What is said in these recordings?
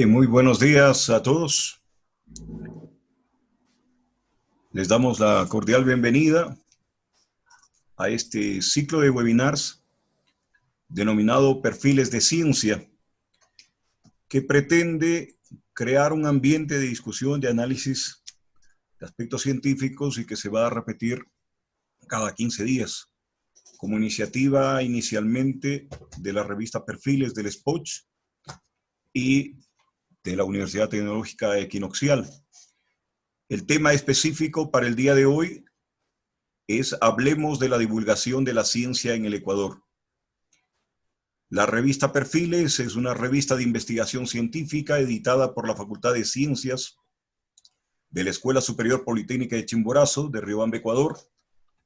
Muy buenos días a todos. Les damos la cordial bienvenida a este ciclo de webinars denominado Perfiles de Ciencia, que pretende crear un ambiente de discusión, de análisis de aspectos científicos y que se va a repetir cada 15 días, como iniciativa inicialmente de la revista Perfiles del SPOCH y de la Universidad Tecnológica Equinoccial. El tema específico para el día de hoy es Hablemos de la divulgación de la ciencia en el Ecuador. La revista Perfiles es una revista de investigación científica editada por la Facultad de Ciencias de la Escuela Superior Politécnica de Chimborazo, de Riobamba, Ecuador.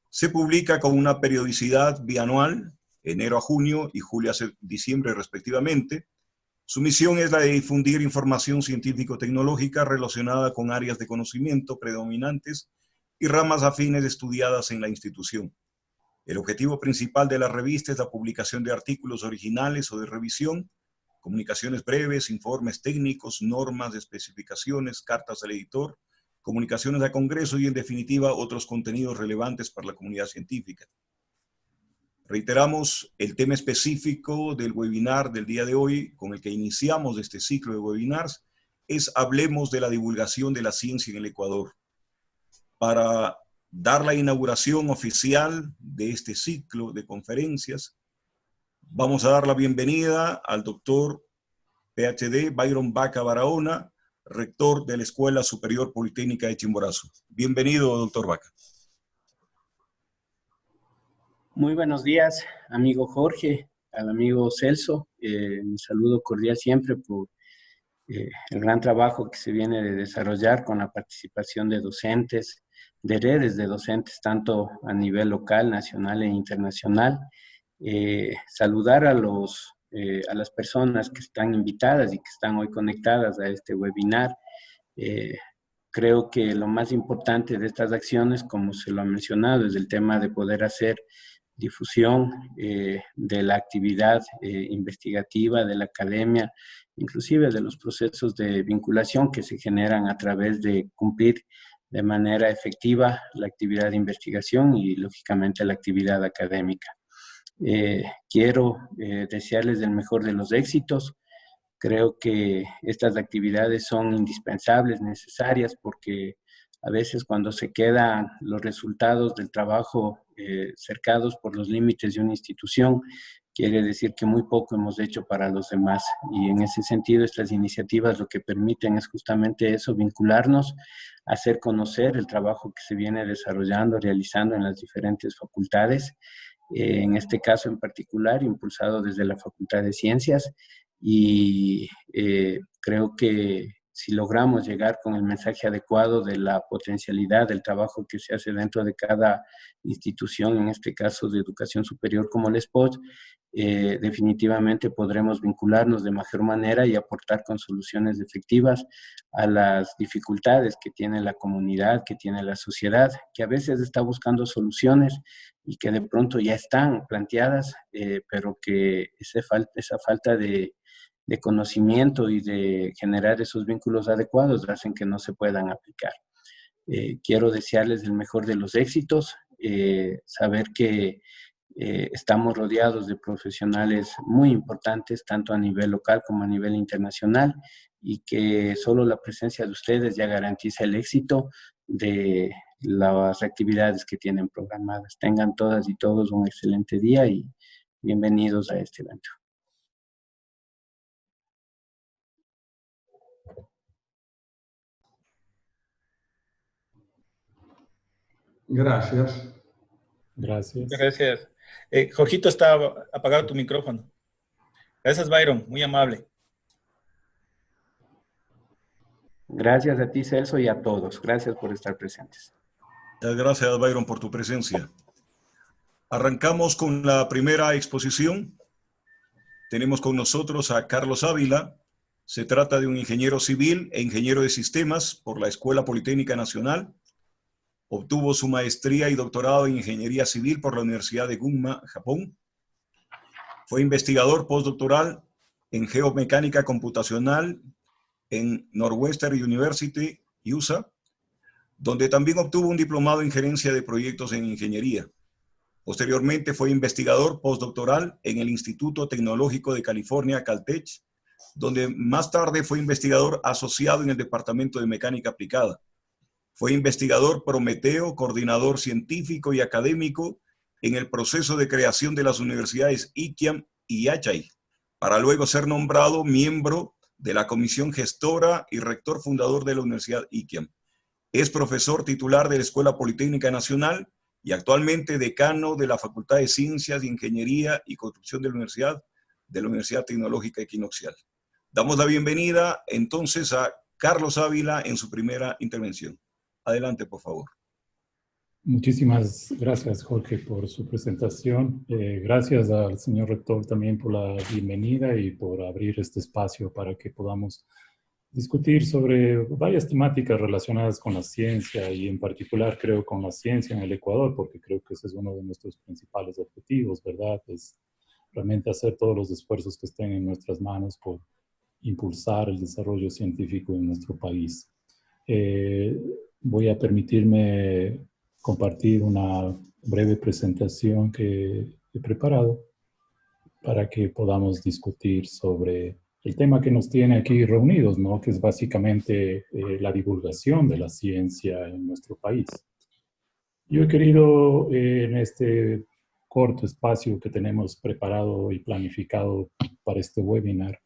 Se publica con una periodicidad bianual, enero a junio y julio a diciembre respectivamente. Su misión es la de difundir información científico-tecnológica relacionada con áreas de conocimiento predominantes y ramas afines estudiadas en la institución. El objetivo principal de la revista es la publicación de artículos originales o de revisión, comunicaciones breves, informes técnicos, normas, especificaciones, cartas al editor, comunicaciones a Congreso y, en definitiva, otros contenidos relevantes para la comunidad científica. Reiteramos el tema específico del webinar del día de hoy, con el que iniciamos este ciclo de webinars, es Hablemos de la divulgación de la ciencia en el Ecuador. Para dar la inauguración oficial de este ciclo de conferencias, vamos a dar la bienvenida al doctor PhD Byron Vaca Barahona, rector de la Escuela Superior Politécnica de Chimborazo. Bienvenido, doctor Vaca. Muy buenos días, amigo Jorge, al amigo Celso. Un saludo cordial siempre por el gran trabajo que se viene de desarrollar con la participación de docentes, de redes de docentes, tanto a nivel local, nacional e internacional. Saludar a las personas que están invitadas y que están hoy conectadas a este webinar. Creo que lo más importante de estas acciones, como se lo ha mencionado, es el tema de poder hacer difusión de la actividad investigativa, de la academia, inclusive de los procesos de vinculación que se generan a través de cumplir de manera efectiva la actividad de investigación y, lógicamente, la actividad académica. Quiero desearles el mejor de los éxitos. Creo que estas actividades son indispensables, necesarias, porque a veces cuando se quedan los resultados del trabajo cercados por los límites de una institución, quiere decir que muy poco hemos hecho para los demás. Y en ese sentido, estas iniciativas lo que permiten es justamente eso, vincularnos, hacer conocer el trabajo que se viene desarrollando, realizando en las diferentes facultades, en este caso en particular, impulsado desde la Facultad de Ciencias, y creo que si logramos llegar con el mensaje adecuado de la potencialidad del trabajo que se hace dentro de cada institución, en este caso de educación superior como el SPOT, definitivamente podremos vincularnos de mejor manera y aportar con soluciones efectivas a las dificultades que tiene la comunidad, que tiene la sociedad, que a veces está buscando soluciones y que de pronto ya están planteadas, pero que esa falta de conocimiento y de generar esos vínculos adecuados hacen que no se puedan aplicar. Quiero desearles el mejor de los éxitos, saber que estamos rodeados de profesionales muy importantes, tanto a nivel local como a nivel internacional, y que solo la presencia de ustedes ya garantiza el éxito de las actividades que tienen programadas. Tengan todas y todos un excelente día y bienvenidos a este evento. Gracias. Gracias. Gracias. Jorgito, está apagado tu micrófono. Gracias, Byron. Muy amable. Gracias a ti, Celso, y a todos. Gracias por estar presentes. Muchas gracias, Byron, por tu presencia. Arrancamos con la primera exposición. Tenemos con nosotros a Carlos Ávila. Se trata de un ingeniero civil e ingeniero de sistemas por la Escuela Politécnica Nacional. Obtuvo su maestría y doctorado en ingeniería civil por la Universidad de Gunma, Japón. Fue investigador postdoctoral en geomecánica computacional en Northwestern University, USA, donde también obtuvo un diplomado en gerencia de proyectos en ingeniería. Posteriormente fue investigador postdoctoral en el Instituto Tecnológico de California, Caltech, donde más tarde fue investigador asociado en el Departamento de Mecánica Aplicada. Fue investigador Prometeo, coordinador científico y académico en el proceso de creación de las universidades ICIAM y YACHAI, para luego ser nombrado miembro de la comisión gestora y rector fundador de la Universidad ICIAM. Es profesor titular de la Escuela Politécnica Nacional y actualmente decano de la Facultad de Ciencias, Ingeniería y Construcción de la Universidad Tecnológica Equinoccial. Damos la bienvenida entonces a Carlos Ávila en su primera intervención. Adelante, por favor. Muchísimas gracias, Jorge, por su presentación. Gracias al señor rector también por la bienvenida y por abrir este espacio para que podamos discutir sobre varias temáticas relacionadas con la ciencia y en particular creo con la ciencia en el Ecuador, porque creo que ese es uno de nuestros principales objetivos, ¿verdad? Es realmente hacer todos los esfuerzos que estén en nuestras manos por impulsar el desarrollo científico en nuestro país. Voy a permitirme compartir una breve presentación que he preparado para que podamos discutir sobre el tema que nos tiene aquí reunidos, ¿no? Que es básicamente la divulgación de la ciencia en nuestro país. Yo he querido en este corto espacio que tenemos preparado y planificado para este webinar,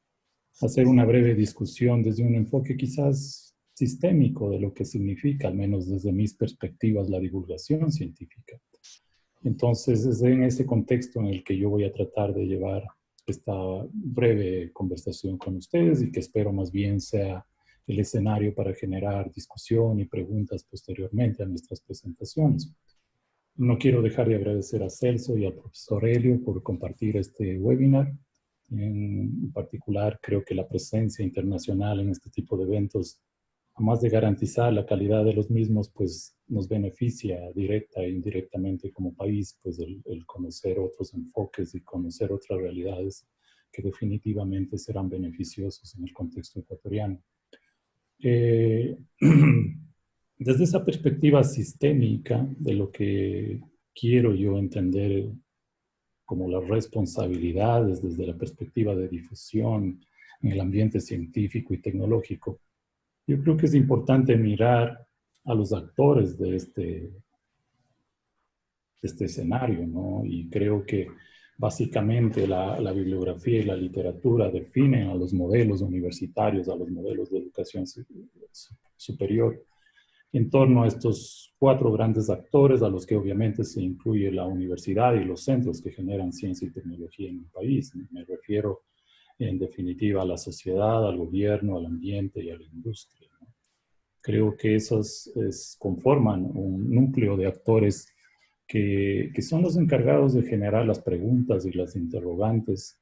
hacer una breve discusión desde un enfoque quizás sistémico de lo que significa, al menos desde mis perspectivas, la divulgación científica. Entonces, es en ese contexto en el que yo voy a tratar de llevar esta breve conversación con ustedes y que espero más bien sea el escenario para generar discusión y preguntas posteriormente a nuestras presentaciones. No quiero dejar de agradecer a Celso y al profesor Helio por compartir este webinar. En particular, creo que la presencia internacional en este tipo de eventos, además de garantizar la calidad de los mismos, pues nos beneficia directa e indirectamente como país, pues el conocer otros enfoques y conocer otras realidades que definitivamente serán beneficiosos en el contexto ecuatoriano. Desde esa perspectiva sistémica de lo que quiero yo entender como las responsabilidades desde la perspectiva de difusión en el ambiente científico y tecnológico, yo creo que es importante mirar a los actores de este escenario, ¿no? Y creo que básicamente la bibliografía y la literatura definen a los modelos universitarios, a los modelos de educación superior, en torno a estos 4 grandes actores, a los que obviamente se incluye la universidad y los centros que generan ciencia y tecnología en el país. Me refiero en definitiva a la sociedad, al gobierno, al ambiente y a la industria, ¿no? Creo que esos conforman un núcleo de actores que son los encargados de generar las preguntas y las interrogantes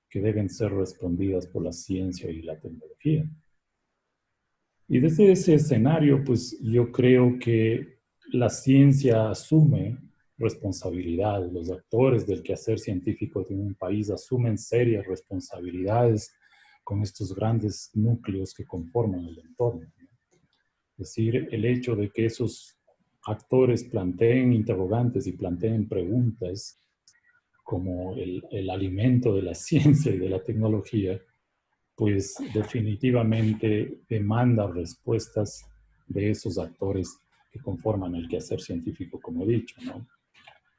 que deben ser respondidas por la ciencia y la tecnología. Y desde ese escenario, pues yo creo que la ciencia asume responsabilidades. Los actores del quehacer científico de un país asumen serias responsabilidades con estos grandes núcleos que conforman el entorno, ¿no? Es decir, el hecho de que esos actores planteen interrogantes y planteen preguntas como el alimento de la ciencia y de la tecnología, pues definitivamente demanda respuestas de esos actores que conforman el quehacer científico, como he dicho, ¿no?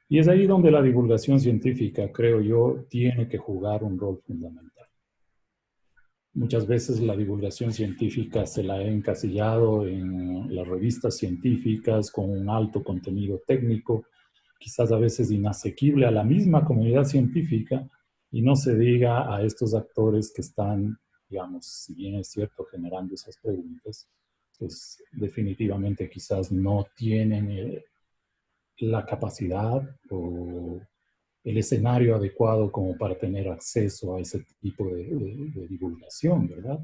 Y es ahí donde la divulgación científica, creo yo, tiene que jugar un rol fundamental. Muchas veces la divulgación científica se la ha encasillado en las revistas científicas con un alto contenido técnico, quizás a veces inasequible a la misma comunidad científica, y no se diga a estos actores que están, digamos, si bien es cierto, generando esas preguntas, pues definitivamente quizás no tienen la capacidad o el escenario adecuado como para tener acceso a ese tipo de divulgación, ¿verdad?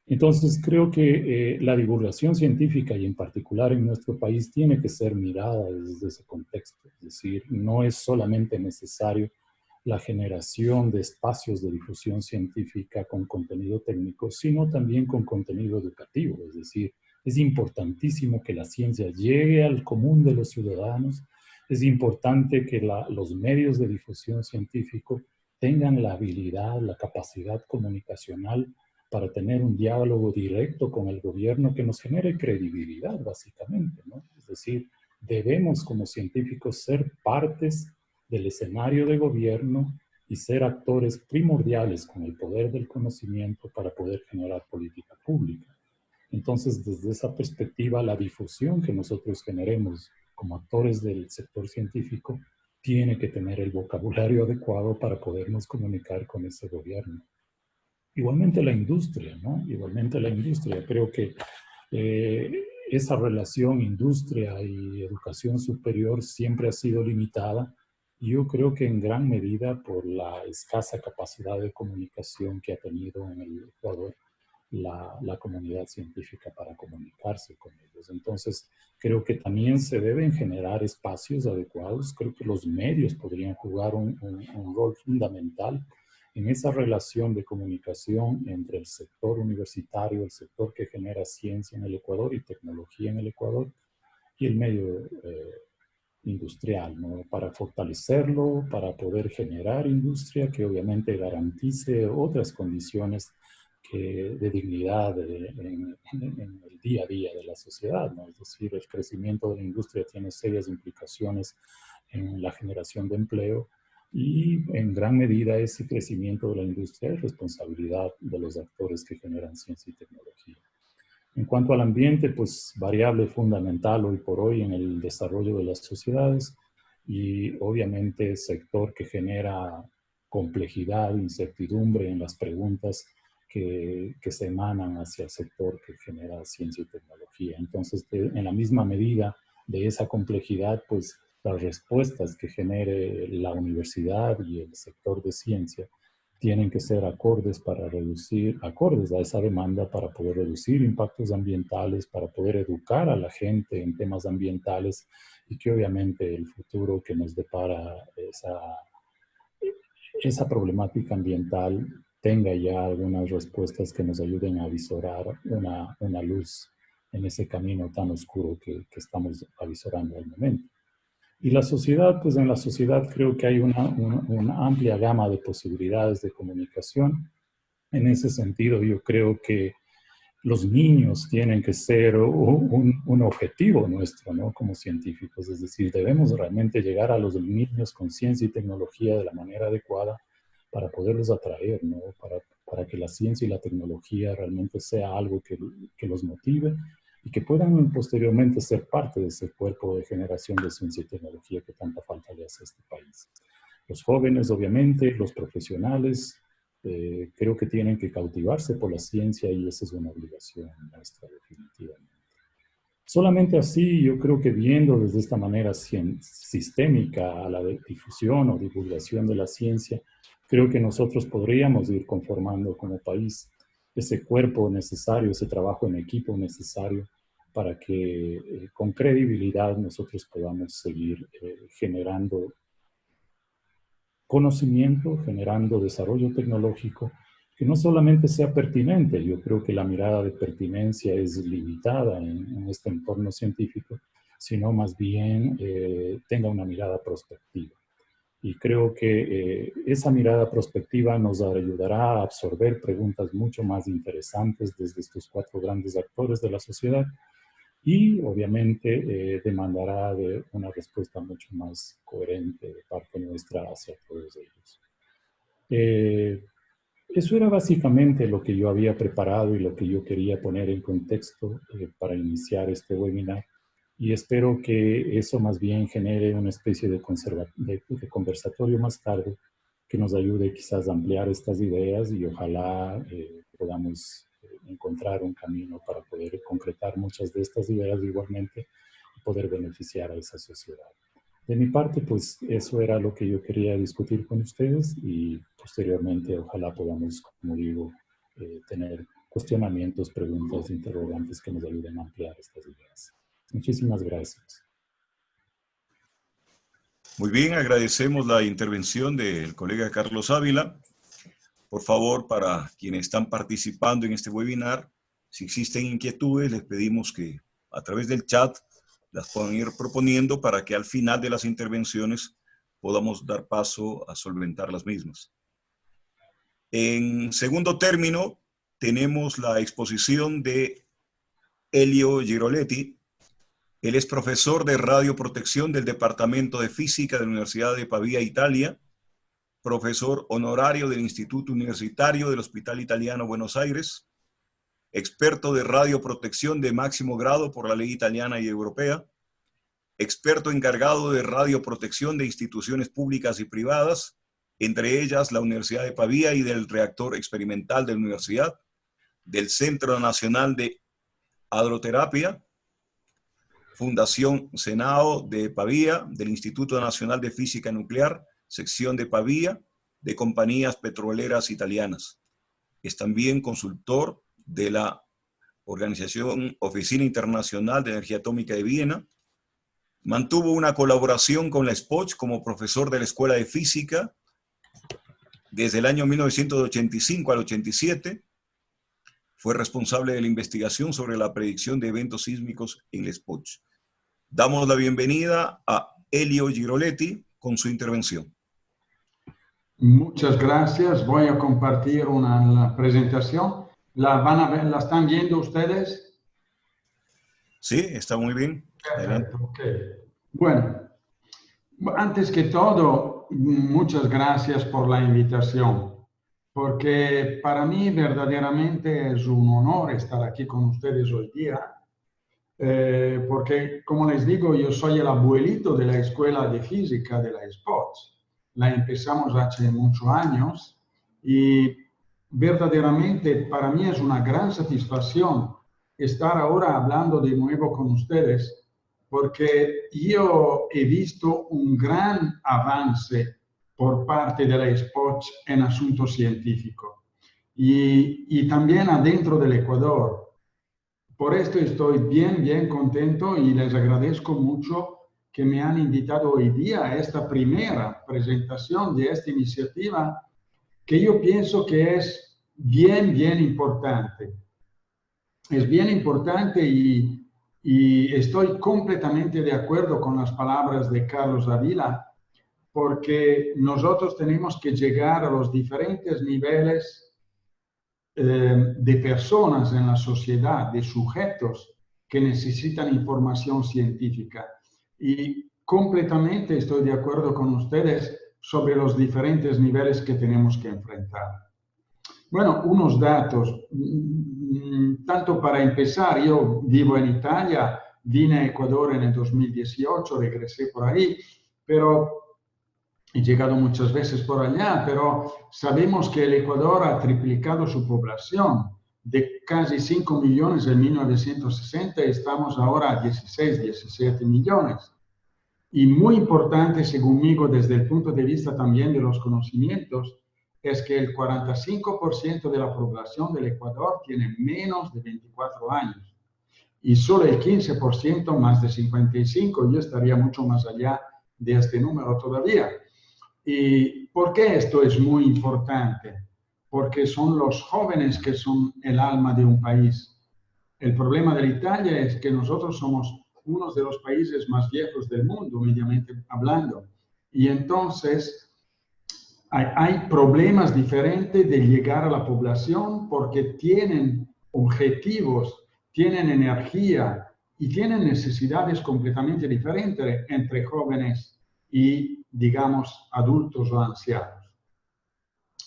Entonces creo que la divulgación científica y en particular en nuestro país tiene que ser mirada desde ese contexto. Es decir, no es solamente necesario la generación de espacios de difusión científica con contenido técnico, sino también con contenido educativo. Es decir, es importantísimo que la ciencia llegue al común de los ciudadanos. Es importante que los medios de difusión científico tengan la habilidad, la capacidad comunicacional para tener un diálogo directo con el gobierno que nos genere credibilidad, básicamente, ¿no? Es decir, debemos como científicos ser partes del escenario de gobierno y ser actores primordiales con el poder del conocimiento para poder generar política pública. Entonces, desde esa perspectiva, la difusión que nosotros generemos como actores del sector científico tiene que tener el vocabulario adecuado para podernos comunicar con ese gobierno. Igualmente la industria, ¿no? Igualmente la industria. Creo que esa relación industria y educación superior siempre ha sido limitada. Y yo creo que en gran medida por la escasa capacidad de comunicación que ha tenido en el Ecuador la comunidad científica para comunicarse con ellos. Entonces, creo que también se deben generar espacios adecuados. Creo que los medios podrían jugar un rol fundamental en esa relación de comunicación entre el sector universitario, el sector que genera ciencia en el Ecuador y tecnología en el Ecuador, y el medio industrial, ¿no? Para fortalecerlo, para poder generar industria que obviamente garantice otras condiciones de dignidad en el día a día de la sociedad, ¿no? Es decir, el crecimiento de la industria tiene serias implicaciones en la generación de empleo y en gran medida ese crecimiento de la industria es responsabilidad de los actores que generan ciencia y tecnología. En cuanto al ambiente, pues variable fundamental hoy por hoy en el desarrollo de las sociedades y obviamente sector que genera complejidad, incertidumbre en las preguntas que se emanan hacia el sector que genera ciencia y tecnología. Entonces, en la misma medida de esa complejidad, pues las respuestas que genere la universidad y el sector de ciencia tienen que ser acordes a esa demanda para poder reducir impactos ambientales, para poder educar a la gente en temas ambientales y que obviamente el futuro que nos depara esa problemática ambiental tenga ya algunas respuestas que nos ayuden a visorar una luz en ese camino tan oscuro que estamos avisorando al momento. Y la sociedad, pues en la sociedad creo que hay una amplia gama de posibilidades de comunicación. En ese sentido, yo creo que los niños tienen que ser un objetivo nuestro, ¿no? Como científicos. Es decir, debemos realmente llegar a los niños con ciencia y tecnología de la manera adecuada para poderlos atraer, ¿no? Para que la ciencia y la tecnología realmente sea algo que los motive y que puedan posteriormente ser parte de ese cuerpo de generación de ciencia y tecnología que tanta falta le hace a este país. Los jóvenes, obviamente, los profesionales, creo que tienen que cautivarse por la ciencia y esa es una obligación nuestra definitivamente. Solamente así, yo creo que viendo desde esta manera sistémica a la difusión o divulgación de la ciencia, creo que nosotros podríamos ir conformando como país ese cuerpo necesario, ese trabajo en equipo necesario para que con credibilidad nosotros podamos seguir generando conocimiento, generando desarrollo tecnológico que no solamente sea pertinente, yo creo que la mirada de pertinencia es limitada en este entorno científico, sino más bien tenga una mirada prospectiva. Y creo que esa mirada prospectiva nos ayudará a absorber preguntas mucho más interesantes desde estos 4 grandes actores de la sociedad y obviamente demandará de una respuesta mucho más coherente de parte nuestra hacia todos ellos. Eso era básicamente lo que yo había preparado y lo que yo quería poner en contexto para iniciar este webinar y espero que eso más bien genere una especie de conversatorio más tarde que nos ayude quizás a ampliar estas ideas y ojalá podamos encontrar un camino para poder concretar muchas de estas ideas igualmente y poder beneficiar a esa sociedad. De mi parte, pues eso era lo que yo quería discutir con ustedes y posteriormente ojalá podamos, como digo, tener cuestionamientos, preguntas, interrogantes que nos ayuden a ampliar estas ideas. Muchísimas gracias. Muy bien, agradecemos la intervención del colega Carlos Ávila. Por favor, para quienes están participando en este webinar, si existen inquietudes, les pedimos que a través del chat las puedan ir proponiendo para que al final de las intervenciones podamos dar paso a solventar las mismas. En segundo término, tenemos la exposición de Elio Giroletti. Él es profesor de radioprotección del Departamento de Física de la Universidad de Pavía, Italia, profesor honorario del Instituto Universitario del Hospital Italiano Buenos Aires, experto de radioprotección de máximo grado por la ley italiana y europea, experto encargado de radioprotección de instituciones públicas y privadas, entre ellas la Universidad de Pavía y del reactor experimental de la universidad, del Centro Nacional de Hadroterapia, Fundación Senao de Pavía, del Instituto Nacional de Física Nuclear, sección de Pavía, de compañías petroleras italianas. Es también consultor de la Organización Oficina Internacional de Energía Atómica de Viena. Mantuvo una colaboración con la SPOCH como profesor de la Escuela de Física desde el año 1985 al 87. Fue responsable de la investigación sobre la predicción de eventos sísmicos en la SPOCH. Damos la bienvenida a Elio Giroletti con su intervención. Muchas gracias. Voy a compartir una presentación. ¿La están viendo ustedes? Sí, está muy bien. Perfecto, okay. Bueno, antes que todo, muchas gracias por la invitación, porque para mí verdaderamente es un honor estar aquí con ustedes hoy día, porque, como les digo, yo soy el abuelito de la Escuela de Física de la SPOCH. La empezamos hace muchos años y verdaderamente para mí es una gran satisfacción estar ahora hablando de nuevo con ustedes, porque yo he visto un gran avance por parte de la SPOCH en asuntos científicos y también adentro del Ecuador. Por esto estoy bien contento y les agradezco mucho que me han invitado hoy día a esta primera presentación de esta iniciativa que yo pienso que es bien importante. Es bien importante y estoy completamente de acuerdo con las palabras de Carlos Ávila, porque nosotros tenemos que llegar a los diferentes niveles de personas en la sociedad, de sujetos que necesitan información científica. Y completamente estoy de acuerdo con ustedes sobre los diferentes niveles que tenemos que enfrentar. Bueno, unos datos. Tanto para empezar, yo vivo en Italia, vine a Ecuador en el 2018, regresé por ahí, pero he llegado muchas veces por allá, pero sabemos que el Ecuador ha triplicado su población. De casi 5 millones en 1960, estamos ahora a 16, 17 millones. Y muy importante, según mí, desde el punto de vista también de los conocimientos, es que el 45% de la población del Ecuador tiene menos de 24 años. Y solo el 15% más de 55, yo estaría mucho más allá de este número todavía. ¿Y por qué esto es muy importante? Porque son los jóvenes que son el alma de un país. El problema de Italia es que nosotros somos uno de los países más viejos del mundo, mediamente hablando. Y entonces hay problemas diferentes de llegar a la población porque tienen objetivos, tienen energía y tienen necesidades completamente diferentes entre jóvenes y, digamos, adultos o ancianos.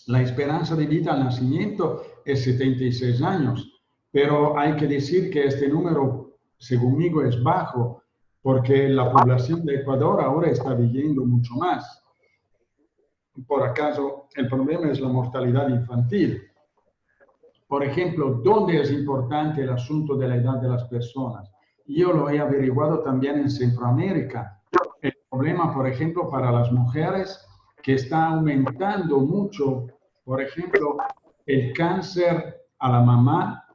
La esperanza de vida al nacimiento es 76 años, pero hay que decir que este número, según mí, es bajo, porque la población de Ecuador ahora está viviendo mucho más. Por acaso, el problema es la mortalidad infantil. Por ejemplo, ¿dónde es importante el asunto de la edad de las personas? Yo lo he averiguado también en Centroamérica. El problema, por ejemplo, para las mujeres, que está aumentando mucho, por ejemplo, el cáncer a la mama,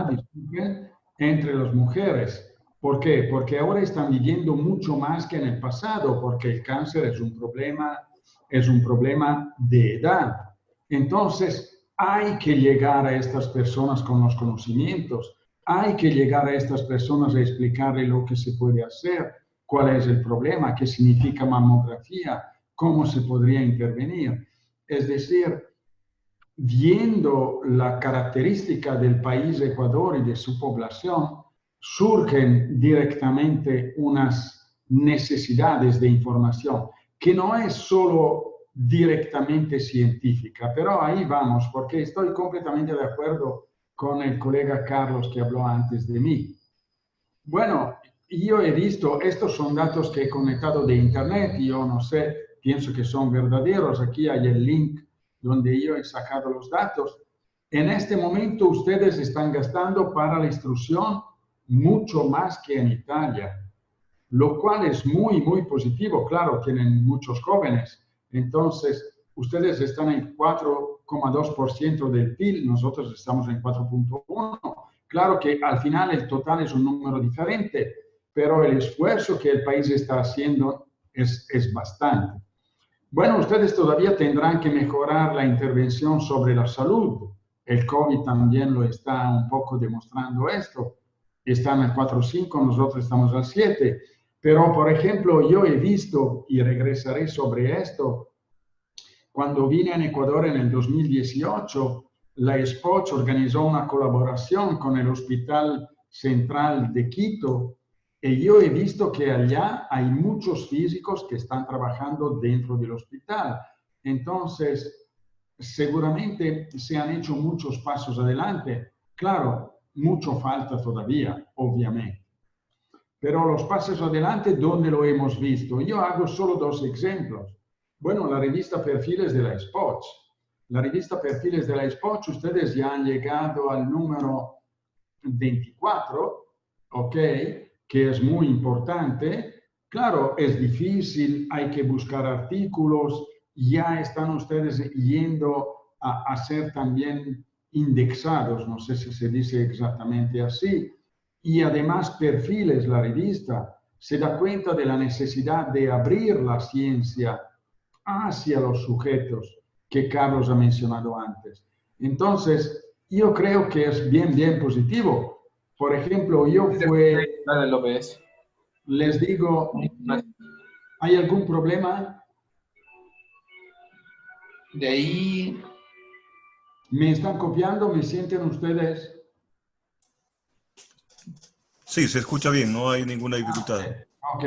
disculpen, entre las mujeres. ¿Por qué? Porque ahora están viviendo mucho más que en el pasado, porque el cáncer es un problema de edad. Entonces, hay que llegar a estas personas con los conocimientos, hay que llegar a estas personas a explicarles lo que se puede hacer, cuál es el problema, qué significa mamografía, cómo se podría intervenir. Es decir, viendo la característica del país Ecuador y de su población, surgen directamente unas necesidades de información que no es solo directamente científica, pero ahí vamos, porque estoy completamente de acuerdo con el colega Carlos que habló antes de mí. Bueno, yo he visto, estos son datos que he conectado de internet, yo no sé, pienso que son verdaderos, aquí hay el link donde yo he sacado los datos. En este momento ustedes están gastando para la instrucción mucho más que en Italia, lo cual es muy, muy positivo. Claro, tienen muchos jóvenes, entonces ustedes están en 4,2% del PIB, nosotros estamos en 4,1%. Claro que al final el total es un número diferente, pero el esfuerzo que el país está haciendo es bastante. Bueno, ustedes todavía tendrán que mejorar la intervención sobre la salud. El COVID también lo está un poco demostrando esto. Están al 4,5, nosotros estamos al 7. Pero, por ejemplo, yo he visto, y regresaré sobre esto, cuando vine en Ecuador en el 2018, la SPOCH organizó una colaboración con el Hospital Central de Quito, y yo he visto que allá hay muchos físicos que están trabajando dentro del hospital. Entonces, seguramente se han hecho muchos pasos adelante. Claro, mucho falta todavía, obviamente. Pero los pasos adelante, ¿dónde lo hemos visto? Yo hago solo 2 ejemplos. Bueno, la revista Perfiles de la SPOCH. La revista Perfiles de la SPOCH, ustedes ya han llegado al número 24, ¿ok? Que es muy importante. Claro, es difícil, hay que buscar artículos, ya están ustedes yendo a ser también indexados, no sé si se dice exactamente así, y además Perfiles, la revista, se da cuenta de la necesidad de abrir la ciencia hacia los sujetos que Carlos ha mencionado antes. Entonces, yo creo que es bien, bien positivo. Por ejemplo, les digo, ¿hay algún problema? De ahí... ¿Me están copiando? ¿Me sienten ustedes? Sí, se escucha bien, no hay ninguna dificultad. Ok.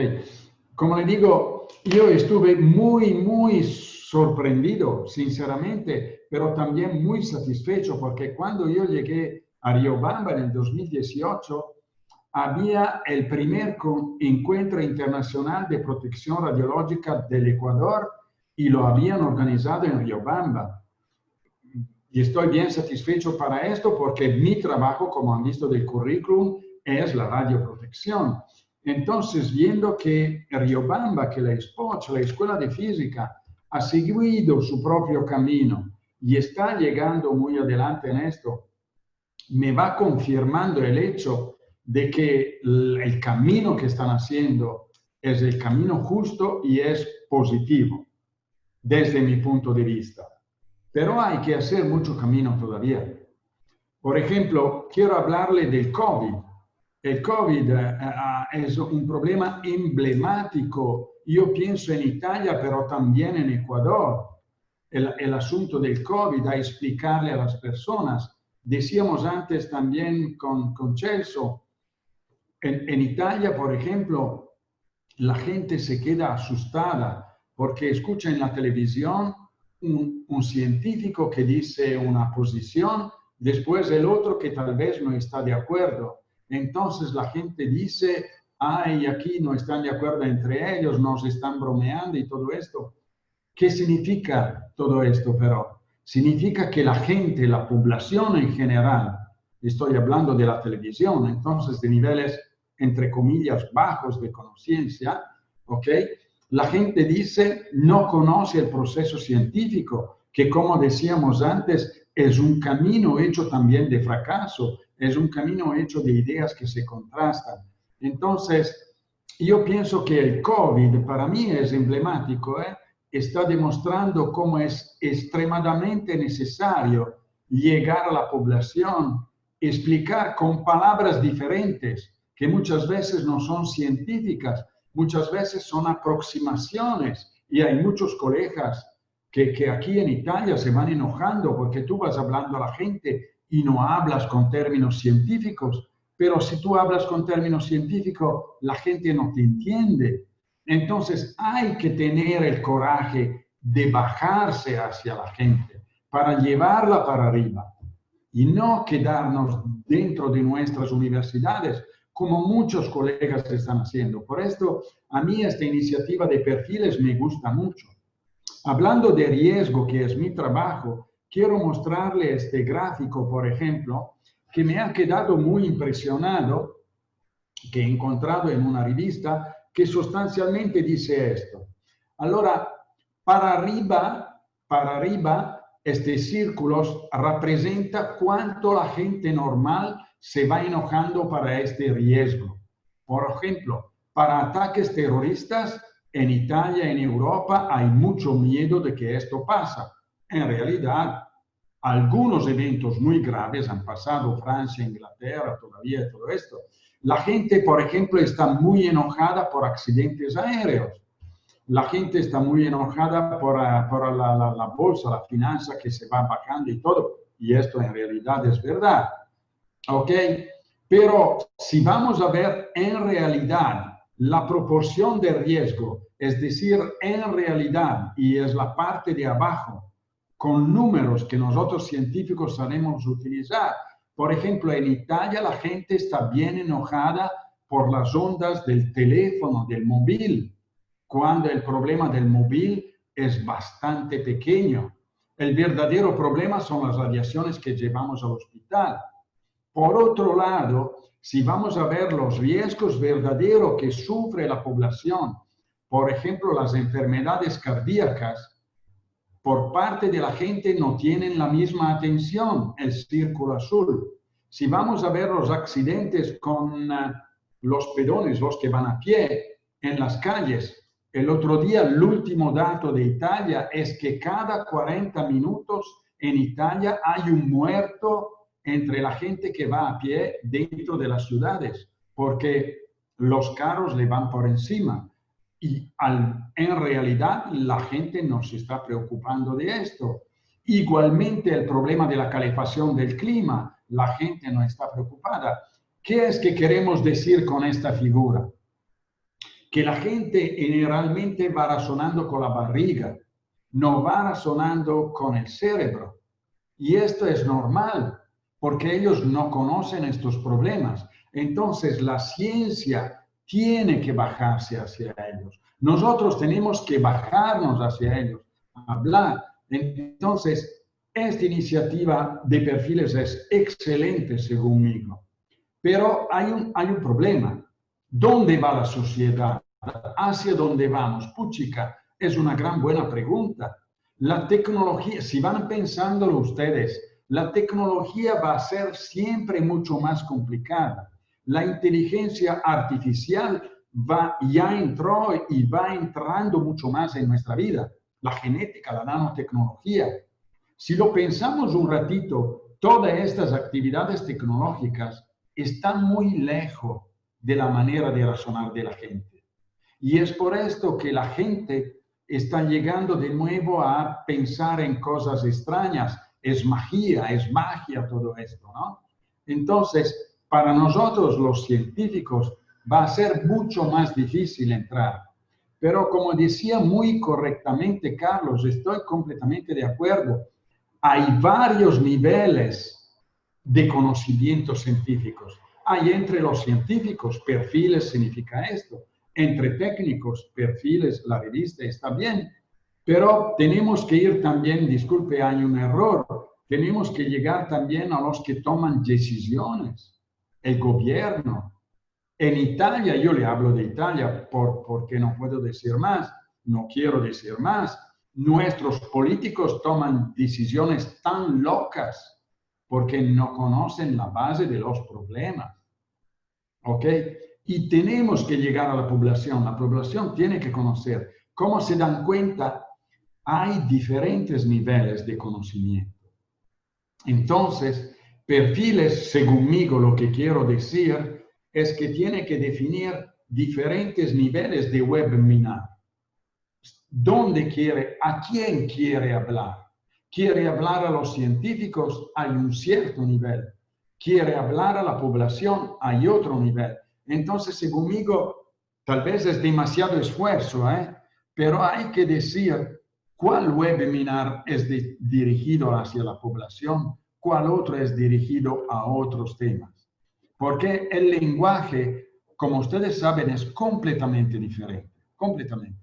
Como le digo, yo estuve muy, muy sorprendido, sinceramente, pero también muy satisfecho, porque cuando yo llegué a Riobamba en el 2018, había el primer encuentro internacional de protección radiológica del Ecuador y lo habían organizado en Riobamba. Y estoy bien satisfecho para esto porque mi trabajo, como han visto del currículum, es la radioprotección. Entonces, viendo que Riobamba, que la SPOCH, la Escuela de Física, ha seguido su propio camino y está llegando muy adelante en esto, me va confirmando el hecho de que el camino que están haciendo es el camino justo y es positivo, desde mi punto de vista. Pero hay que hacer mucho camino todavía. Por ejemplo, quiero hablarle del COVID. El COVID es un problema emblemático, yo pienso en Italia, pero también en Ecuador. El asunto del COVID, a explicarle a las personas. Decíamos antes también con Celso, en Italia, por ejemplo, la gente se queda asustada porque escucha en la televisión un científico que dice una posición, después el otro que tal vez no está de acuerdo. Entonces la gente dice, ay, aquí no están de acuerdo entre ellos, nos están bromeando y todo esto. ¿Qué significa todo esto, pero? Significa que la gente, la población en general, estoy hablando de la televisión, entonces de niveles, entre comillas, bajos de conciencia, ¿ok? La gente dice, no conoce el proceso científico, que como decíamos antes, es un camino hecho también de fracaso, es un camino hecho de ideas que se contrastan. Entonces, yo pienso que el COVID para mí es emblemático, está demostrando cómo es extremadamente necesario llegar a la población, explicar con palabras diferentes, que muchas veces no son científicas, muchas veces son aproximaciones. Y hay muchos colegas que aquí en Italia se van enojando porque tú vas hablando a la gente y no hablas con términos científicos. Pero si tú hablas con términos científicos, la gente no te entiende. Entonces hay que tener el coraje de bajarse hacia la gente para llevarla para arriba y no quedarnos dentro de nuestras universidades, como muchos colegas están haciendo. Por esto, a mí esta iniciativa de perfiles me gusta mucho. Hablando de riesgo, que es mi trabajo, quiero mostrarle este gráfico, por ejemplo, que me ha quedado muy impresionado, que he encontrado en una revista, que sustancialmente dice esto. Allora, para arriba, este círculo representa cuánto la gente normal se va enojando para este riesgo. Por ejemplo, para ataques terroristas, en Italia, en Europa, hay mucho miedo de que esto pasa. En realidad, algunos eventos muy graves han pasado, Francia, Inglaterra, todavía todo esto. La gente, por ejemplo, está muy enojada por accidentes aéreos. La gente está muy enojada por la bolsa, la finanza que se va bajando y todo. Y esto en realidad es verdad. ¿Ok? Pero si vamos a ver en realidad la proporción de riesgo, es decir, en realidad, y es la parte de abajo, con números que nosotros científicos sabemos utilizar. Por ejemplo, en Italia la gente está bien enojada por las ondas del teléfono, del móvil, cuando el problema del móvil es bastante pequeño. El verdadero problema son las radiaciones que llevamos al hospital. Por otro lado, si vamos a ver los riesgos verdaderos que sufre la población, por ejemplo, las enfermedades cardíacas, por parte de la gente no tienen la misma atención, el círculo azul. Si vamos a ver los accidentes con los peatones, los que van a pie en las calles, el otro día el último dato de Italia es que cada 40 minutos en Italia hay un muerto entre la gente que va a pie dentro de las ciudades, porque los carros le van por encima. Y en realidad la gente no se está preocupando de esto. Igualmente el problema de la calefacción del clima, la gente no está preocupada. ¿Qué es que queremos decir con esta figura? Que la gente generalmente va razonando con la barriga, no va razonando con el cerebro. Y esto es normal, porque ellos no conocen estos problemas. Entonces la ciencia tiene que bajarse hacia ellos. Nosotros tenemos que bajarnos hacia ellos, hablar. Entonces, esta iniciativa de perfiles es excelente, según mí. Pero hay un problema. ¿Dónde va la sociedad? ¿Hacia dónde vamos? Puchica, es una gran buena pregunta. La tecnología, si van pensándolo ustedes, la tecnología va a ser siempre mucho más complicada. La inteligencia artificial ya entró y va entrando mucho más en nuestra vida. La genética, la nanotecnología. Si lo pensamos un ratito, todas estas actividades tecnológicas están muy lejos de la manera de razonar de la gente. Y es por esto que la gente está llegando de nuevo a pensar en cosas extrañas. Es magia todo esto, ¿no? Entonces, para nosotros los científicos va a ser mucho más difícil entrar. Pero como decía muy correctamente Carlos, estoy completamente de acuerdo. Hay varios niveles de conocimientos científicos. Hay entre los científicos, perfiles significa esto. Entre técnicos, perfiles, la revista está bien. Pero tenemos que ir también, disculpe, hay un error. Tenemos que llegar también a los que toman decisiones. El gobierno. En Italia, yo le hablo de Italia porque no puedo decir más, no quiero decir más. Nuestros políticos toman decisiones tan locas porque no conocen la base de los problemas. ¿Ok? y tenemos que llegar a la población tiene que conocer. Como se dan cuenta, hay diferentes niveles de conocimiento. Entonces, perfiles, según mí, lo que quiero decir es que tiene que definir diferentes niveles de webinar. ¿Dónde quiere, a quién quiere hablar? ¿Quiere hablar a los científicos? Hay un cierto nivel. ¿Quiere hablar a la población? Hay otro nivel. Entonces, según mí, tal vez es demasiado esfuerzo, pero hay que decir cuál webinar es dirigido hacia la población, cuál otro es dirigido a otros temas. Porque el lenguaje, como ustedes saben, es completamente diferente, completamente.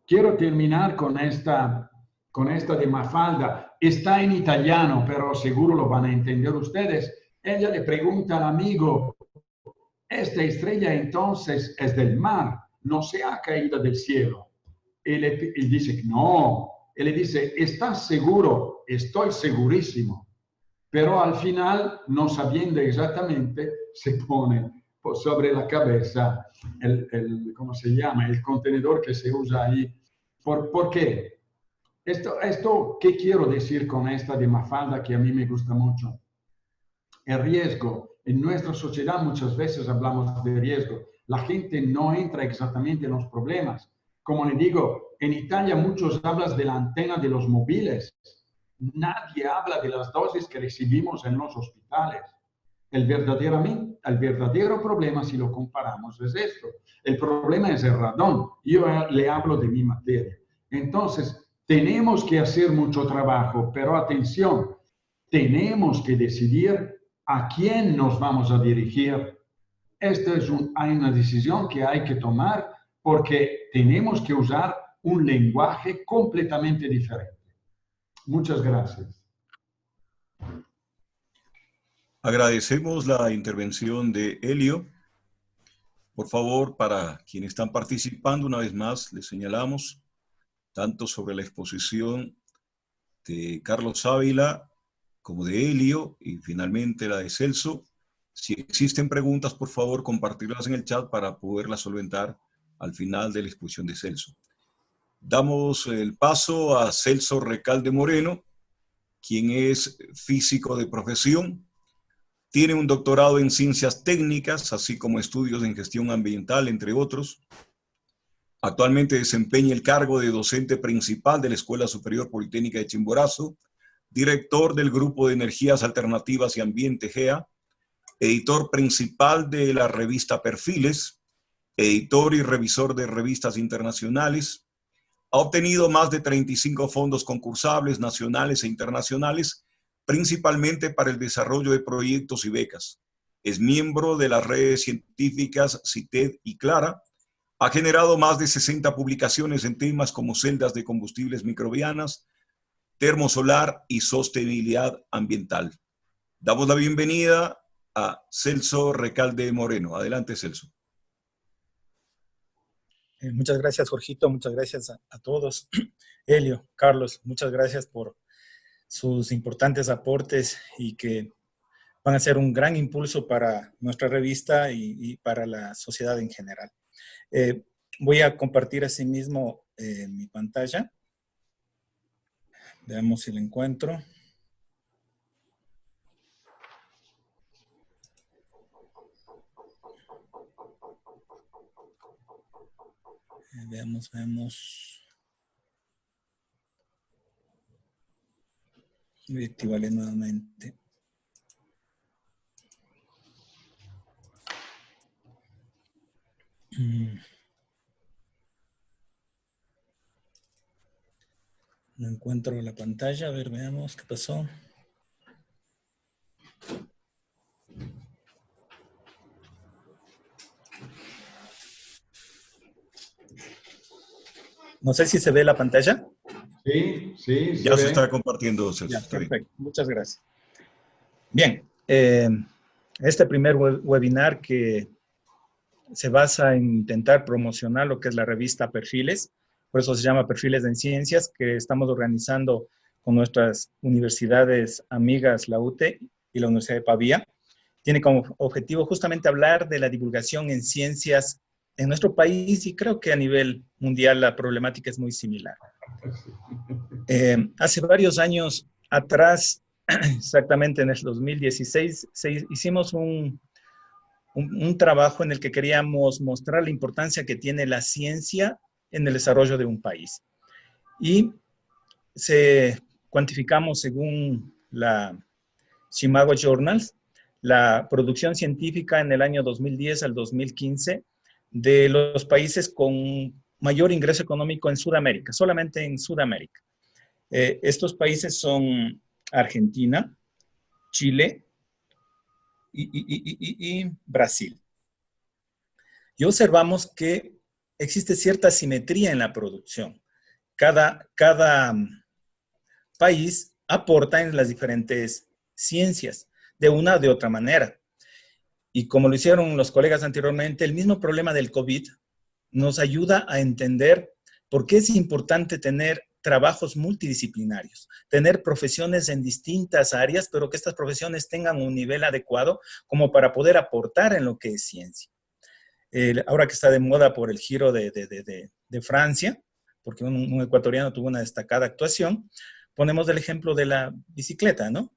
Quiero terminar con esta de Mafalda. Está en italiano, pero seguro lo van a entender ustedes. Ella le pregunta al amigo, esta estrella entonces es del mar, no se ha caído del cielo. Él dice, no. Él le dice, ¿estás seguro? Estoy segurísimo. Pero al final, no sabiendo exactamente, se pone sobre la cabeza ¿cómo se llama? El contenedor que se usa ahí. ¿Por qué? Esto, ¿qué quiero decir con esta de Mafalda que a mí me gusta mucho? El riesgo. En nuestra sociedad muchas veces hablamos de riesgo. La gente no entra exactamente en los problemas. Como le digo, en Italia muchos hablan de la antena de los móviles. Nadie habla de las dosis que recibimos en los hospitales. El verdadero problema, si lo comparamos, es esto. El problema es el radón. Yo le hablo de mi materia. Entonces, tenemos que hacer mucho trabajo, pero atención, tenemos que decidir a quién nos vamos a dirigir. Hay una decisión que hay que tomar porque tenemos que usar un lenguaje completamente diferente. Muchas gracias. Agradecemos la intervención de Helio. Por favor, para quienes están participando, una vez más, les señalamos tanto sobre la exposición de Carlos Ávila como de Helio y finalmente la de Celso. Si existen preguntas, por favor, compartirlas en el chat para poderlas solventar al final de la exposición de Celso. Damos el paso a Celso Recalde Moreno, quien es físico de profesión. Tiene un doctorado en ciencias técnicas, así como estudios en gestión ambiental, entre otros. Actualmente desempeña el cargo de docente principal de la Escuela Superior Politécnica de Chimborazo, director del Grupo de Energías Alternativas y Ambiente GEA, editor principal de la revista Perfiles, editor y revisor de revistas internacionales. Ha obtenido más de 35 fondos concursables nacionales e internacionales, principalmente para el desarrollo de proyectos y becas. Es miembro de las redes científicas CITED y Clara. Ha generado más de 60 publicaciones en temas como celdas de combustibles microbianas, termosolar y sostenibilidad ambiental. Damos la bienvenida a Celso Recalde Moreno. Adelante, Celso. Muchas gracias, Jorgito. Muchas gracias a todos. Helio, Carlos, muchas gracias por sus importantes aportes y que van a ser un gran impulso para nuestra revista y para la sociedad en general. Voy a compartir asimismo mi pantalla. Veamos si la encuentro. Veamos. Voy a activarle nuevamente. No encuentro la pantalla. A ver, veamos qué pasó. No sé si se ve la pantalla. Sí, sí. Ya se está compartiendo, Celso. Ya, perfecto. Muchas gracias. Bien. Este primer webinar que se basa en intentar promocionar lo que es la revista Perfiles, por eso se llama Perfiles en Ciencias, que estamos organizando con nuestras universidades amigas, la UTE y la Universidad de Pavía. tiene como objetivo justamente hablar de la divulgación en ciencias en nuestro país, y creo que a nivel mundial la problemática es muy similar. Hace varios años atrás, exactamente en el 2016, hicimos un trabajo en el que queríamos mostrar la importancia que tiene la ciencia en el desarrollo de un país. Y cuantificamos, según la Shimago Journals, la producción científica en el año 2010 al 2015 de los países con mayor ingreso económico en Sudamérica, solamente en Sudamérica. Estos países son Argentina, Chile y Brasil. Y observamos que existe cierta simetría en la producción. Cada país aporta en las diferentes ciencias, de una o de otra manera. Y como lo hicieron los colegas anteriormente, el mismo problema del COVID nos ayuda a entender por qué es importante tener trabajos multidisciplinarios, tener profesiones en distintas áreas, pero que estas profesiones tengan un nivel adecuado como para poder aportar en lo que es ciencia. Ahora que está de moda por el Giro de Francia, porque un ecuatoriano tuvo una destacada actuación, ponemos el ejemplo de la bicicleta, ¿no?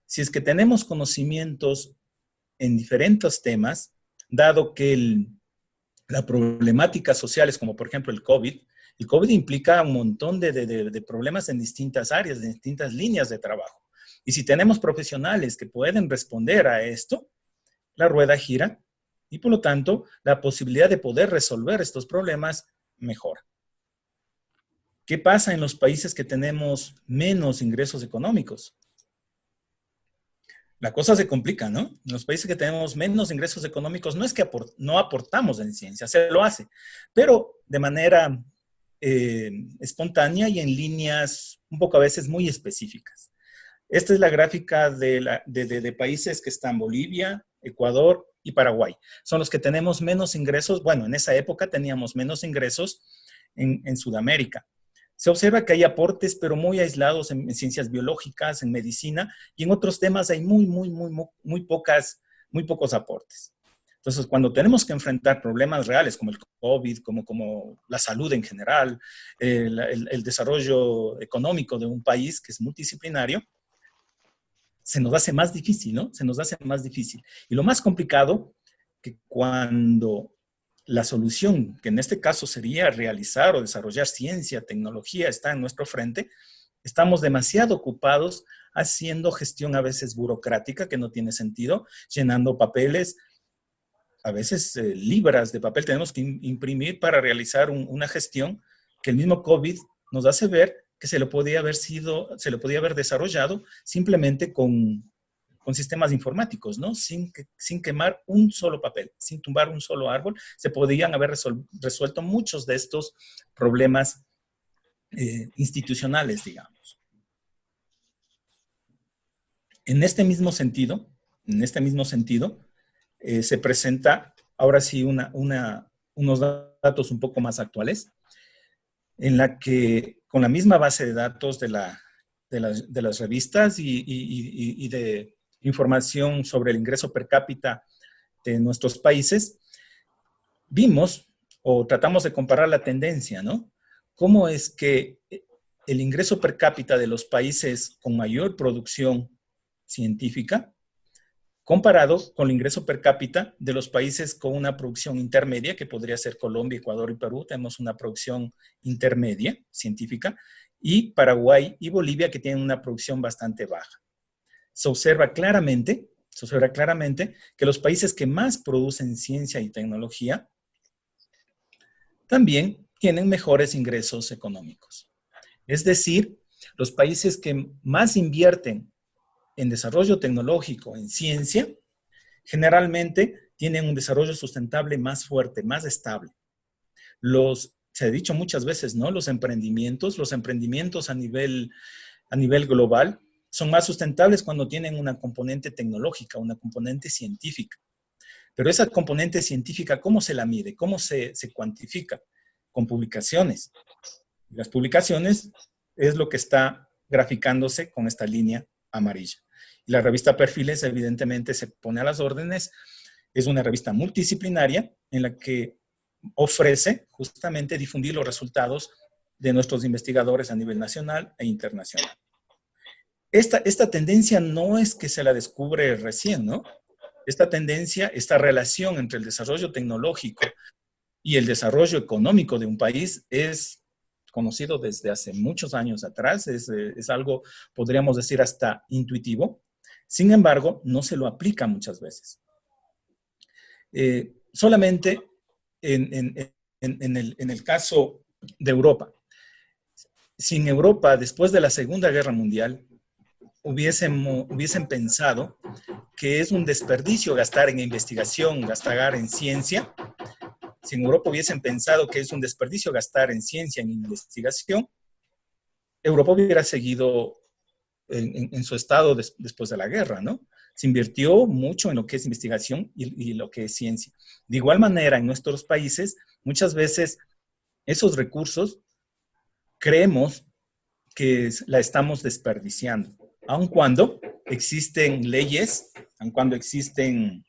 Si es que tenemos conocimientos en diferentes temas, dado que la problemática sociales, como por ejemplo el COVID implica un montón de problemas en distintas áreas, en distintas líneas de trabajo. Y si tenemos profesionales que pueden responder a esto, la rueda gira y por lo tanto la posibilidad de poder resolver estos problemas mejora. ¿Qué pasa en los países que tenemos menos ingresos económicos? La cosa se complica, ¿no? En los países que tenemos menos ingresos económicos, no es que no aportamos en ciencia, se lo hace, pero de manera espontánea y en líneas un poco a veces muy específicas. Esta es la gráfica de países que están Bolivia, Ecuador y Paraguay. Son los que tenemos menos ingresos. Bueno, en esa época teníamos menos ingresos en Sudamérica. Se observa que hay aportes, pero muy aislados en ciencias biológicas, en medicina, y en otros temas hay muy pocos aportes. Entonces, cuando tenemos que enfrentar problemas reales como el COVID, como la salud en general, el desarrollo económico de un país que es multidisciplinario, se nos hace más difícil, ¿no? Se nos hace más difícil. Y lo más complicado, que cuando la solución, que en este caso sería realizar o desarrollar ciencia, tecnología, está en nuestro frente, estamos demasiado ocupados haciendo gestión a veces burocrática, que no tiene sentido, llenando papeles, a veces libras de papel tenemos que imprimir para realizar una gestión que el mismo COVID nos hace ver que se lo podía haber desarrollado simplemente con sistemas informáticos, ¿no? Sin quemar un solo papel, sin tumbar un solo árbol, se podían haber resuelto muchos de estos problemas institucionales, digamos. En este mismo sentido, se presenta ahora sí unos datos un poco más actuales, en la que con la misma base de datos de las revistas y de información sobre el ingreso per cápita de nuestros países, vimos o tratamos de comparar la tendencia, ¿no? Cómo es que el ingreso per cápita de los países con mayor producción científica, comparado con el ingreso per cápita de los países con una producción intermedia, que podría ser Colombia, Ecuador y Perú, tenemos una producción intermedia científica, y Paraguay y Bolivia, que tienen una producción bastante baja. Se observa claramente que los países que más producen ciencia y tecnología también tienen mejores ingresos económicos. Es decir, los países que más invierten en desarrollo tecnológico, en ciencia, generalmente tienen un desarrollo sustentable más fuerte, más estable. Se ha dicho muchas veces, ¿no? Los emprendimientos a nivel global son más sustentables cuando tienen una componente tecnológica, una componente científica. Pero esa componente científica, ¿cómo se la mide? ¿Cómo se cuantifica? Con publicaciones. Las publicaciones es lo que está graficándose con esta línea amarilla. La revista Perfiles evidentemente se pone a las órdenes. Es una revista multidisciplinaria en la que ofrece justamente difundir los resultados de nuestros investigadores a nivel nacional e internacional. Esta tendencia no es que se la descubre recién, ¿no? Esta tendencia, esta relación entre el desarrollo tecnológico y el desarrollo económico de un país es conocido desde hace muchos años atrás, es algo, podríamos decir, hasta intuitivo. Sin embargo, no se lo aplica muchas veces. Solamente en el caso de Europa. Si en Europa, después de la Segunda Guerra Mundial, hubiesen pensado que es un desperdicio gastar en investigación, gastar en ciencia, si en Europa hubiesen pensado que es un desperdicio gastar en ciencia, en investigación, Europa hubiera seguido en su estado después de la guerra, ¿no? Se invirtió mucho en lo que es investigación y lo que es ciencia. De igual manera, en nuestros países, muchas veces esos recursos creemos que la estamos desperdiciando, aun cuando existen leyes, aun cuando existen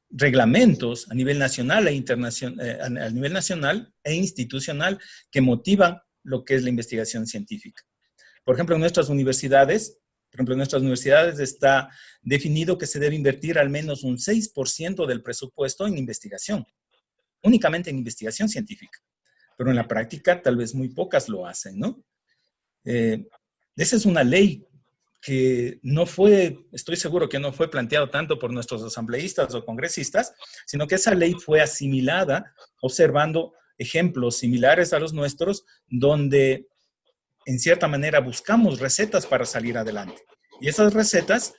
reglamentos a nivel nacional e internacional, a nivel nacional e institucional que motivan lo que es la investigación científica. Por ejemplo, en nuestras universidades está definido que se debe invertir al menos un 6% del presupuesto en investigación, únicamente en investigación científica. Pero en la práctica tal vez muy pocas lo hacen, ¿no? Esa es una ley que no fue, estoy seguro que no fue planteado tanto por nuestros asambleístas o congresistas, sino que esa ley fue asimilada observando ejemplos similares a los nuestros, donde en cierta manera buscamos recetas para salir adelante. Y esas recetas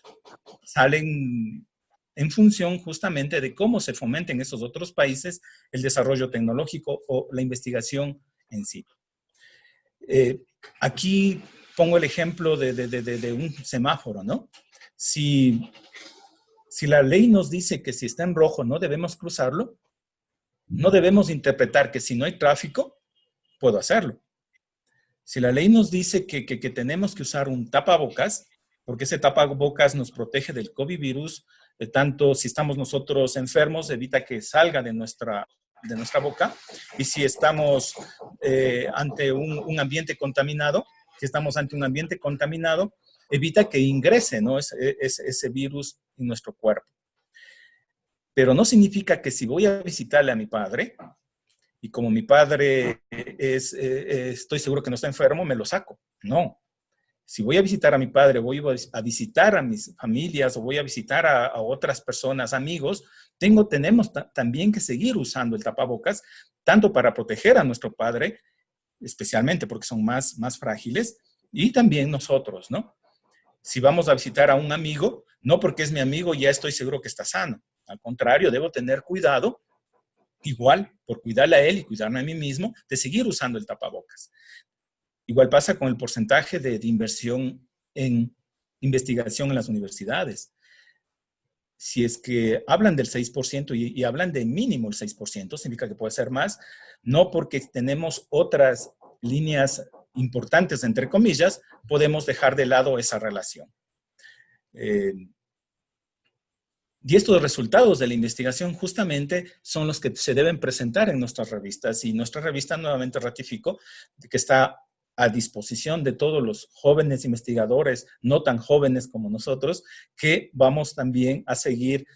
salen en función justamente de cómo se fomenta en esos otros países el desarrollo tecnológico o la investigación en sí. Aquí pongo el ejemplo de un semáforo, ¿no? Si la ley nos dice que si está en rojo no debemos cruzarlo, no debemos interpretar que si no hay tráfico, puedo hacerlo. Si la ley nos dice que tenemos que usar un tapabocas, porque ese tapabocas nos protege del COVID virus, tanto si estamos nosotros enfermos, evita que salga de nuestra boca, y si estamos ante un ambiente contaminado, evita que ingrese, ¿no? ese virus en nuestro cuerpo. Pero no significa que si voy a visitarle a mi padre, y como mi padre estoy seguro que no está enfermo, me lo saco. No. Si voy a visitar a mi padre, voy a visitar a mis familias o voy a visitar a otras personas, amigos, tenemos también que seguir usando el tapabocas, tanto para proteger a nuestro padre, especialmente porque son más frágiles, y también nosotros, ¿no? Si vamos a visitar a un amigo, no porque es mi amigo ya estoy seguro que está sano. Al contrario, debo tener cuidado, igual, por cuidarle a él y cuidarme a mí mismo, de seguir usando el tapabocas. Igual pasa con el porcentaje de inversión en investigación en las universidades. Si es que hablan del 6% y hablan de mínimo el 6%, significa que puede ser más, no porque tenemos otras líneas importantes, entre comillas, podemos dejar de lado esa relación. Y estos resultados de la investigación justamente son los que se deben presentar en nuestras revistas. Y nuestra revista, nuevamente ratifico, que está a disposición de todos los jóvenes investigadores, no tan jóvenes como nosotros, que vamos también a seguir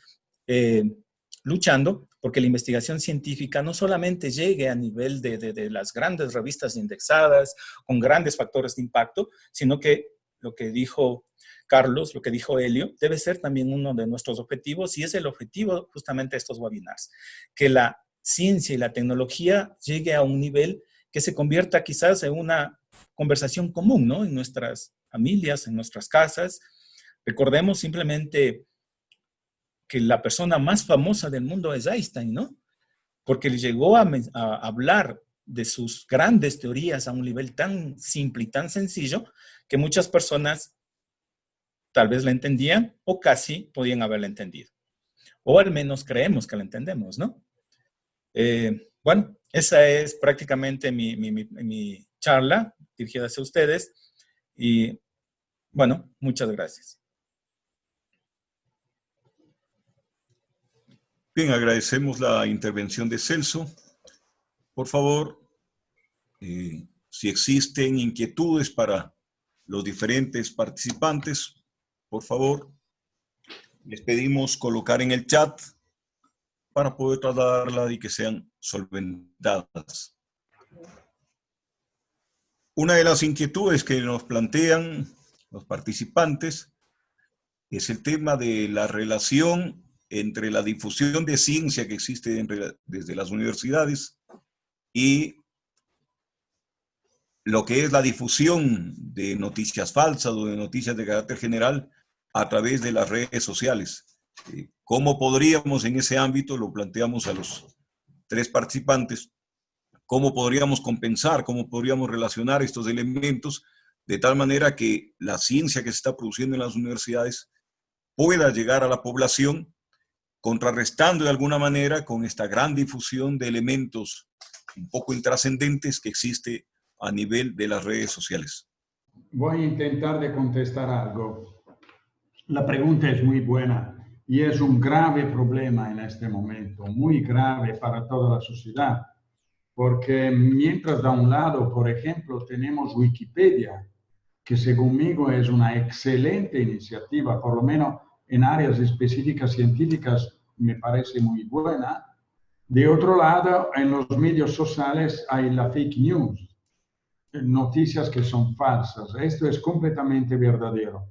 luchando porque la investigación científica no solamente llegue a nivel de las grandes revistas indexadas, con grandes factores de impacto, sino que lo que dijo Carlos, lo que dijo Helio, debe ser también uno de nuestros objetivos, y es el objetivo justamente de estos webinars, que la ciencia y la tecnología llegue a un nivel que se convierta quizás en una conversación común, ¿no? En nuestras familias, en nuestras casas. Recordemos simplemente que la persona más famosa del mundo es Einstein, ¿no? Porque le llegó a hablar de sus grandes teorías a un nivel tan simple y tan sencillo que muchas personas tal vez la entendían o casi podían haberla entendido. O al menos creemos que la entendemos, ¿no? Bueno, esa es prácticamente mi charla dirigida hacia ustedes, y Bueno, muchas gracias. Bien, agradecemos la intervención de Celso. Por favor, si existen inquietudes para los diferentes participantes, por favor, les pedimos colocar en el chat para poder trasladarla y que sean solventadas. Una de las inquietudes que nos plantean los participantes es el tema de la relación entre la difusión de ciencia que existe desde las universidades y lo que es la difusión de noticias falsas o de noticias de carácter general a través de las redes sociales. ¿Cómo podríamos en ese ámbito, lo planteamos a los tres participantes, cómo podríamos compensar, cómo podríamos relacionar estos elementos de tal manera que la ciencia que se está produciendo en las universidades pueda llegar a la población, contrarrestando de alguna manera con esta gran difusión de elementos un poco intrascendentes que existe a nivel de las redes sociales? Voy a intentar de contestar algo. La pregunta es muy buena y es un grave problema en este momento, muy grave para toda la sociedad, porque mientras de un lado, por ejemplo, tenemos Wikipedia, que según mí es una excelente iniciativa, por lo menos en áreas específicas científicas me parece muy buena. De otro lado, en los medios sociales hay la fake news, noticias que son falsas. Esto es completamente verdadero.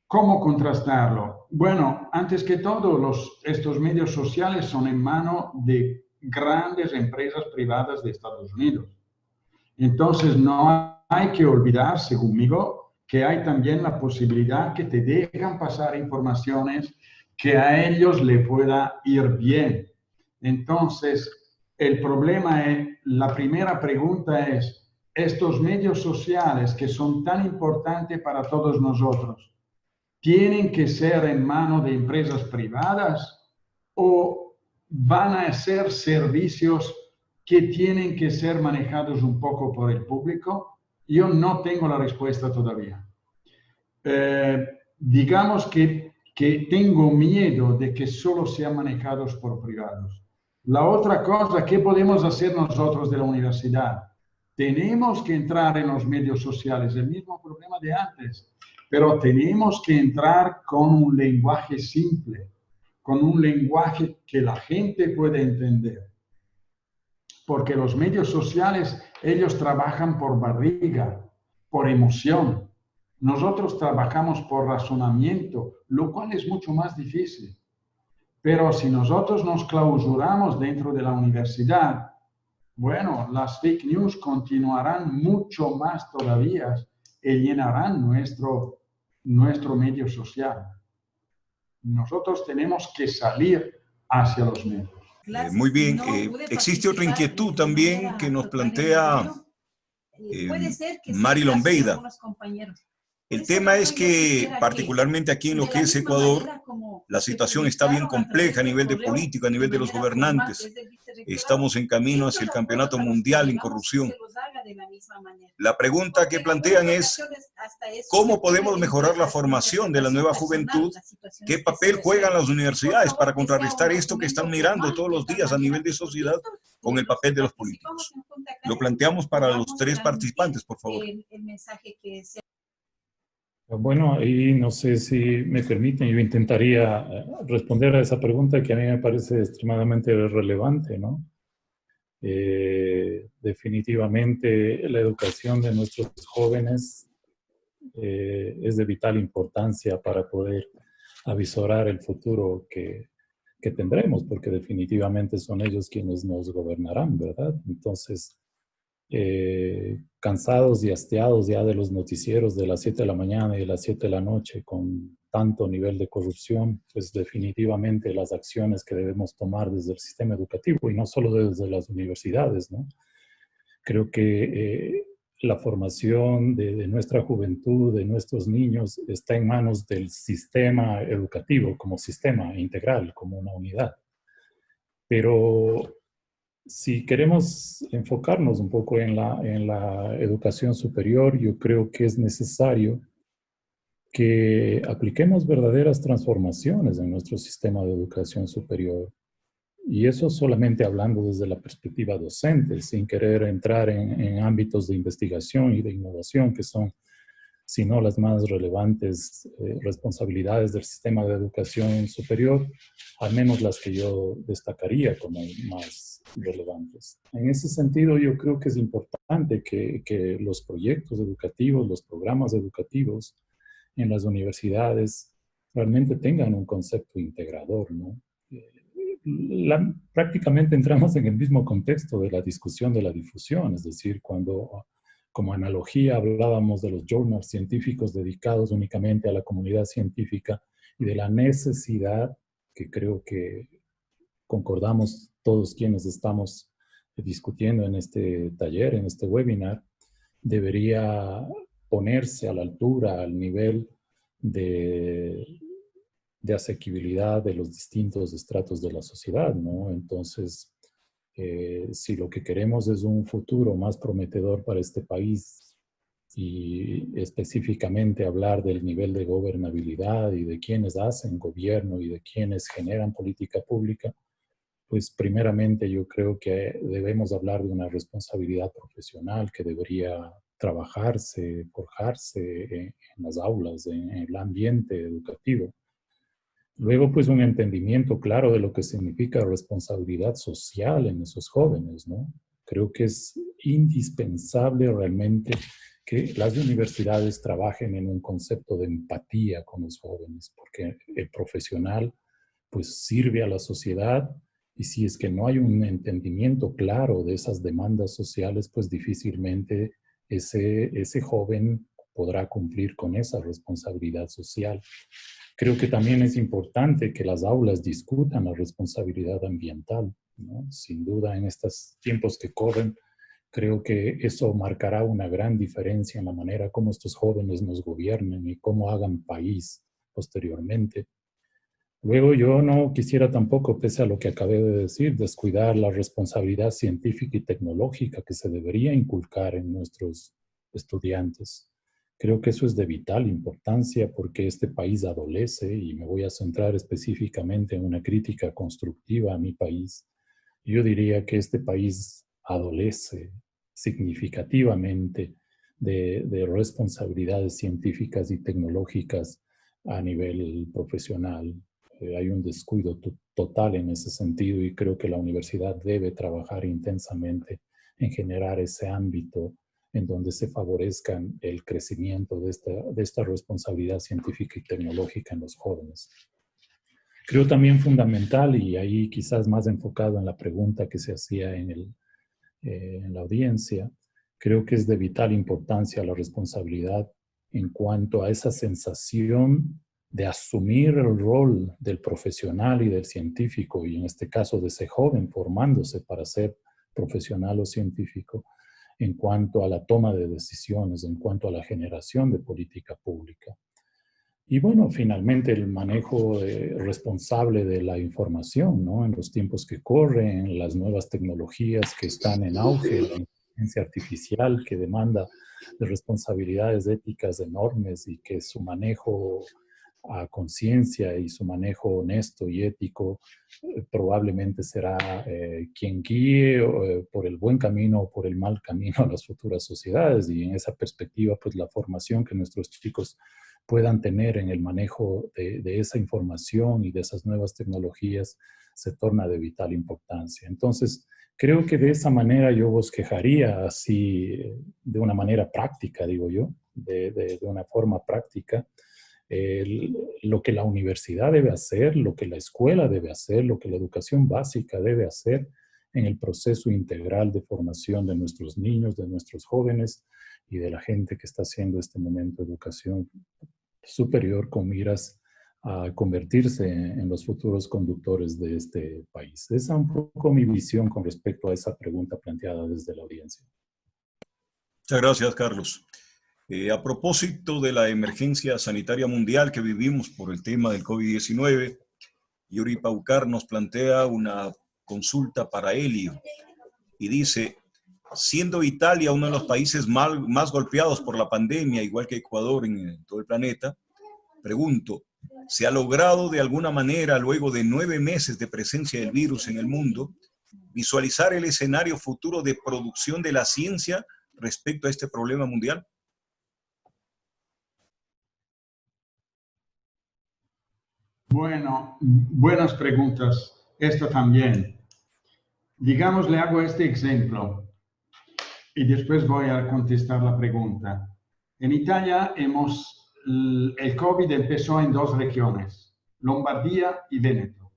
¿Cómo contrastarlo? Bueno, antes que todo, estos medios sociales son en manos de grandes empresas privadas de Estados Unidos. Entonces, no hay que olvidarse conmigo que hay también la posibilidad que te dejan pasar informaciones que a ellos le pueda ir bien. Entonces, el problema es, la primera pregunta es, estos medios sociales que son tan importantes para todos nosotros, ¿tienen que ser en manos de empresas privadas o van a ser servicios que tienen que ser manejados un poco por el público? Yo no tengo la respuesta todavía. Digamos que tengo miedo de que solo sean manejados por privados. La otra cosa, ¿qué podemos hacer nosotros de la universidad? Tenemos que entrar en los medios sociales, el mismo problema de antes, pero tenemos que entrar con un lenguaje simple, con un lenguaje que la gente pueda entender. Porque los medios sociales, ellos trabajan por barriga, por emoción. Nosotros trabajamos por razonamiento, lo cual es mucho más difícil. Pero si nosotros nos clausuramos dentro de la universidad, bueno, las fake news continuarán mucho más todavía y llenarán nuestro medio social. Nosotros tenemos que salir hacia los medios. Muy bien. Existe otra inquietud también que nos plantea Mari Lombeida. El tema es que, particularmente aquí en lo que es Ecuador, la situación está bien compleja a nivel de política, a nivel de los gobernantes. Estamos en camino hacia el campeonato mundial en corrupción. La pregunta que plantean es, ¿cómo podemos mejorar la formación de la nueva juventud? ¿Qué papel juegan las universidades para contrarrestar esto que están mirando todos los días a nivel de sociedad con el papel de los políticos? Lo planteamos para los tres participantes, por favor. Bueno, y no sé si me permiten, yo intentaría responder a esa pregunta que a mí me parece extremadamente relevante, ¿no? Definitivamente la educación de nuestros jóvenes es de vital importancia para poder avisorar el futuro que tendremos, porque definitivamente son ellos quienes nos gobernarán, ¿verdad? Entonces, cansados y hastiados ya de los noticieros de las 7 de la mañana y de las 7 de la noche con tanto nivel de corrupción, pues definitivamente las acciones que debemos tomar desde el sistema educativo y no solo desde las universidades, ¿no? Creo que la formación de nuestra juventud, de nuestros niños, está en manos del sistema educativo como sistema integral, como una unidad. Pero si queremos enfocarnos un poco en la educación superior, yo creo que es necesario que apliquemos verdaderas transformaciones en nuestro sistema de educación superior. Y eso solamente hablando desde la perspectiva docente, sin querer entrar en ámbitos de investigación y de innovación, que son, si no las más relevantes responsabilidades del sistema de educación superior, al menos las que yo destacaría como más relevantes. En ese sentido, yo creo que es importante que los proyectos educativos, los programas educativos en las universidades realmente tengan un concepto integrador, ¿no? Prácticamente entramos en el mismo contexto de la discusión de la difusión, es decir, cuando como analogía hablábamos de los journals científicos dedicados únicamente a la comunidad científica y de la necesidad, que creo que concordamos todos quienes estamos discutiendo en este taller, en este webinar, debería ponerse a la altura, al nivel de asequibilidad de los distintos estratos de la sociedad, ¿no? Entonces, si lo que queremos es un futuro más prometedor para este país y específicamente hablar del nivel de gobernabilidad y de quienes hacen gobierno y de quienes generan política pública, pues primeramente yo creo que debemos hablar de una responsabilidad profesional que debería trabajarse, forjarse en las aulas, en el ambiente educativo. Luego, pues un entendimiento claro de lo que significa responsabilidad social en esos jóvenes, ¿no? Creo que es indispensable realmente que las universidades trabajen en un concepto de empatía con los jóvenes, porque el profesional, pues sirve a la sociedad y si es que no hay un entendimiento claro de esas demandas sociales, pues difícilmente ese joven podrá cumplir con esa responsabilidad social. Creo que también es importante que las aulas discutan la responsabilidad ambiental, ¿no? Sin duda, en estos tiempos que corren, creo que eso marcará una gran diferencia en la manera como estos jóvenes nos gobiernen y cómo hagan país posteriormente. Luego, yo no quisiera tampoco, pese a lo que acabé de decir, descuidar la responsabilidad científica y tecnológica que se debería inculcar en nuestros estudiantes. Creo que eso es de vital importancia porque este país adolece, y me voy a centrar específicamente en una crítica constructiva a mi país. Yo diría que este país adolece significativamente de responsabilidades científicas y tecnológicas a nivel profesional. Hay un descuido total en ese sentido y creo que la universidad debe trabajar intensamente en generar ese ámbito en donde se favorezca el crecimiento de esta responsabilidad científica y tecnológica en los jóvenes. Creo también fundamental, y ahí quizás más enfocado en la pregunta que se hacía en la audiencia, creo que es de vital importancia la responsabilidad en cuanto a esa sensación de asumir el rol del profesional y del científico, y en este caso de ese joven formándose para ser profesional o científico, en cuanto a la toma de decisiones, en cuanto a la generación de política pública. Y bueno, finalmente el manejo responsable de la información, ¿no? En los tiempos que corren, las nuevas tecnologías que están en auge, la inteligencia artificial que demanda de responsabilidades éticas enormes y que su manejo a conciencia y su manejo honesto y ético probablemente será quien guíe por el buen camino o por el mal camino a las futuras sociedades. Y en esa perspectiva, pues la formación que nuestros chicos puedan tener en el manejo de esa información y de esas nuevas tecnologías se torna de vital importancia. Entonces, creo que de esa manera yo bosquejaría así, de una manera práctica, digo yo, de una forma práctica, lo que la universidad debe hacer, lo que la escuela debe hacer, lo que la educación básica debe hacer en el proceso integral de formación de nuestros niños, de nuestros jóvenes y de la gente que está haciendo este momento de educación superior con miras a convertirse en los futuros conductores de este país. Esa es un poco mi visión con respecto a esa pregunta planteada desde la audiencia. Muchas gracias, Carlos. A propósito de la emergencia sanitaria mundial que vivimos por el tema del COVID-19, Yuri Paucar nos plantea una consulta para Helio y dice: siendo Italia uno de los países más golpeados por la pandemia, igual que Ecuador en todo el planeta, Pregunto, ¿se ha logrado de alguna manera, luego de 9 meses de presencia del virus en el mundo, visualizar el escenario futuro de producción de la ciencia respecto a este problema mundial? Bueno, buenas preguntas. Esta también. Digamos, le hago este ejemplo y después voy a contestar la pregunta. En Italia el COVID empezó en 2 regiones, Lombardía y Véneto.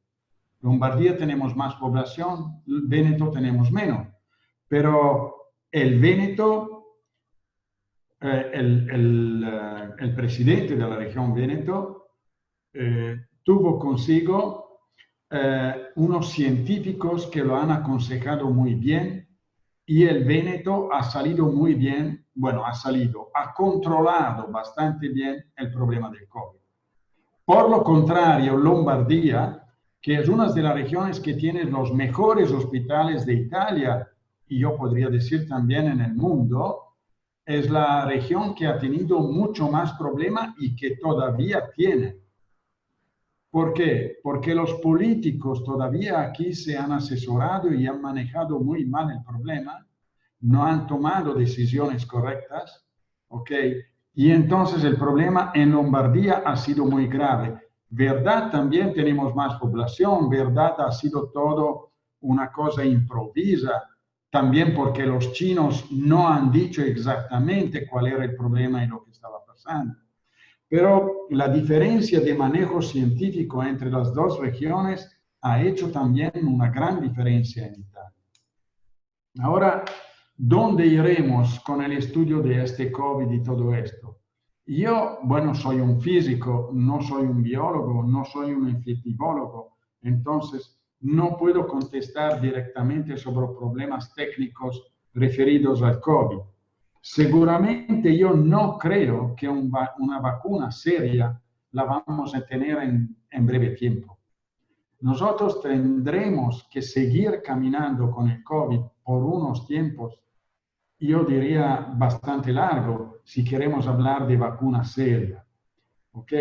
Lombardía tenemos más población, Véneto tenemos menos, pero el Véneto, el presidente de la región Véneto tuvo consigo unos científicos que lo han aconsejado muy bien y el Véneto ha salido muy bien, ha controlado bastante bien el problema del COVID. Por lo contrario, Lombardía, que es una de las regiones que tiene los mejores hospitales de Italia, y yo podría decir también en el mundo, es la región que ha tenido mucho más problema y que todavía tiene. ¿Por qué? Porque los políticos todavía aquí se han asesorado y han manejado muy mal el problema, no han tomado decisiones correctas, ¿ok? Y entonces el problema en Lombardía ha sido muy grave. ¿Verdad? También tenemos más población, ¿verdad? Ha sido todo una cosa improvisa, también porque los chinos no han dicho exactamente cuál era el problema y lo que estaba pasando. Pero la diferencia de manejo científico entre las 2 regiones ha hecho también una gran diferencia en Italia. Ahora, ¿dónde iremos con el estudio de este COVID y todo esto? Yo, soy un físico, no soy un biólogo, no soy un infectólogo, entonces no puedo contestar directamente sobre problemas técnicos referidos al COVID. Seguramente yo no creo que una vacuna seria la vamos a tener en breve tiempo. Nosotros tendremos que seguir caminando con el COVID por unos tiempos, yo diría bastante largo, si queremos hablar de vacuna seria. ¿Ok?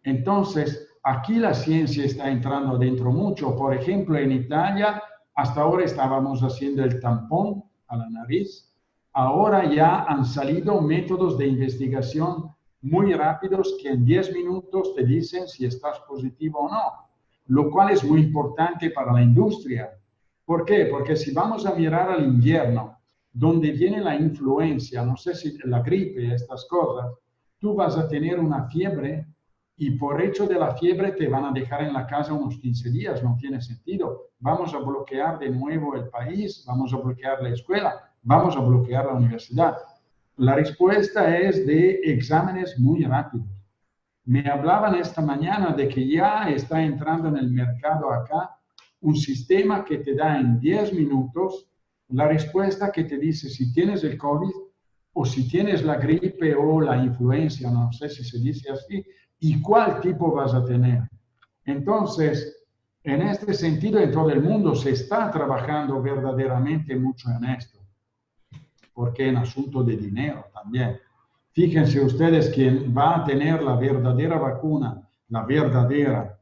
Entonces, aquí la ciencia está entrando adentro mucho. Por ejemplo, en Italia, hasta ahora estábamos haciendo el tampón a la nariz. Ahora ya han salido métodos de investigación muy rápidos que en 10 minutos te dicen si estás positivo o no, lo cual es muy importante para la industria. ¿Por qué? Porque si vamos a mirar al invierno, donde viene la influencia, no sé si la gripe, estas cosas, tú vas a tener una fiebre y por hecho de la fiebre te van a dejar en la casa unos 15 días, no tiene sentido. Vamos a bloquear de nuevo el país, vamos a bloquear la escuela, vamos a bloquear la universidad. La respuesta es de exámenes muy rápidos. Me hablaban esta mañana de que ya está entrando en el mercado acá un sistema que te da en 10 minutos la respuesta que te dice si tienes el COVID o si tienes la gripe o la influencia, no sé si se dice así, y cuál tipo vas a tener. Entonces, en este sentido, en todo el mundo se está trabajando verdaderamente mucho en esto, porque es un asunto de dinero también. Fíjense ustedes quién va a tener la verdadera vacuna, la verdadera,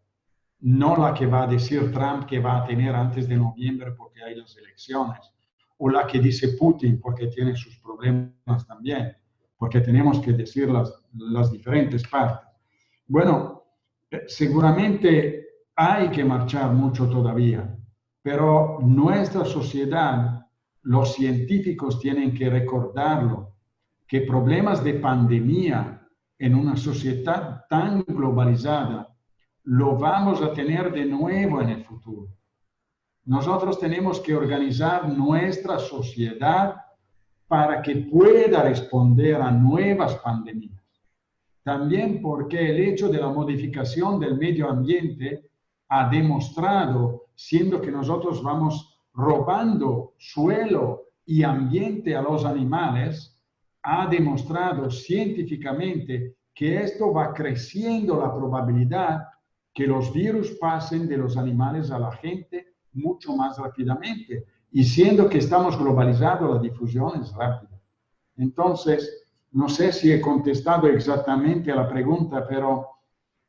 no la que va a decir Trump que va a tener antes de noviembre porque hay las elecciones, o la que dice Putin porque tiene sus problemas también, porque tenemos que decir las diferentes partes. Bueno, seguramente hay que marchar mucho todavía, pero nuestra sociedad, los científicos tienen que recordarlo, que problemas de pandemia en una sociedad tan globalizada lo vamos a tener de nuevo en el futuro. Nosotros tenemos que organizar nuestra sociedad para que pueda responder a nuevas pandemias. También porque el hecho de la modificación del medio ambiente ha demostrado, siendo que nosotros vamos robando suelo y ambiente a los animales, ha demostrado científicamente que esto va creciendo la probabilidad que los virus pasen de los animales a la gente mucho más rápidamente. Y siendo que estamos globalizados, la difusión es rápida. Entonces, no sé si he contestado exactamente a la pregunta, pero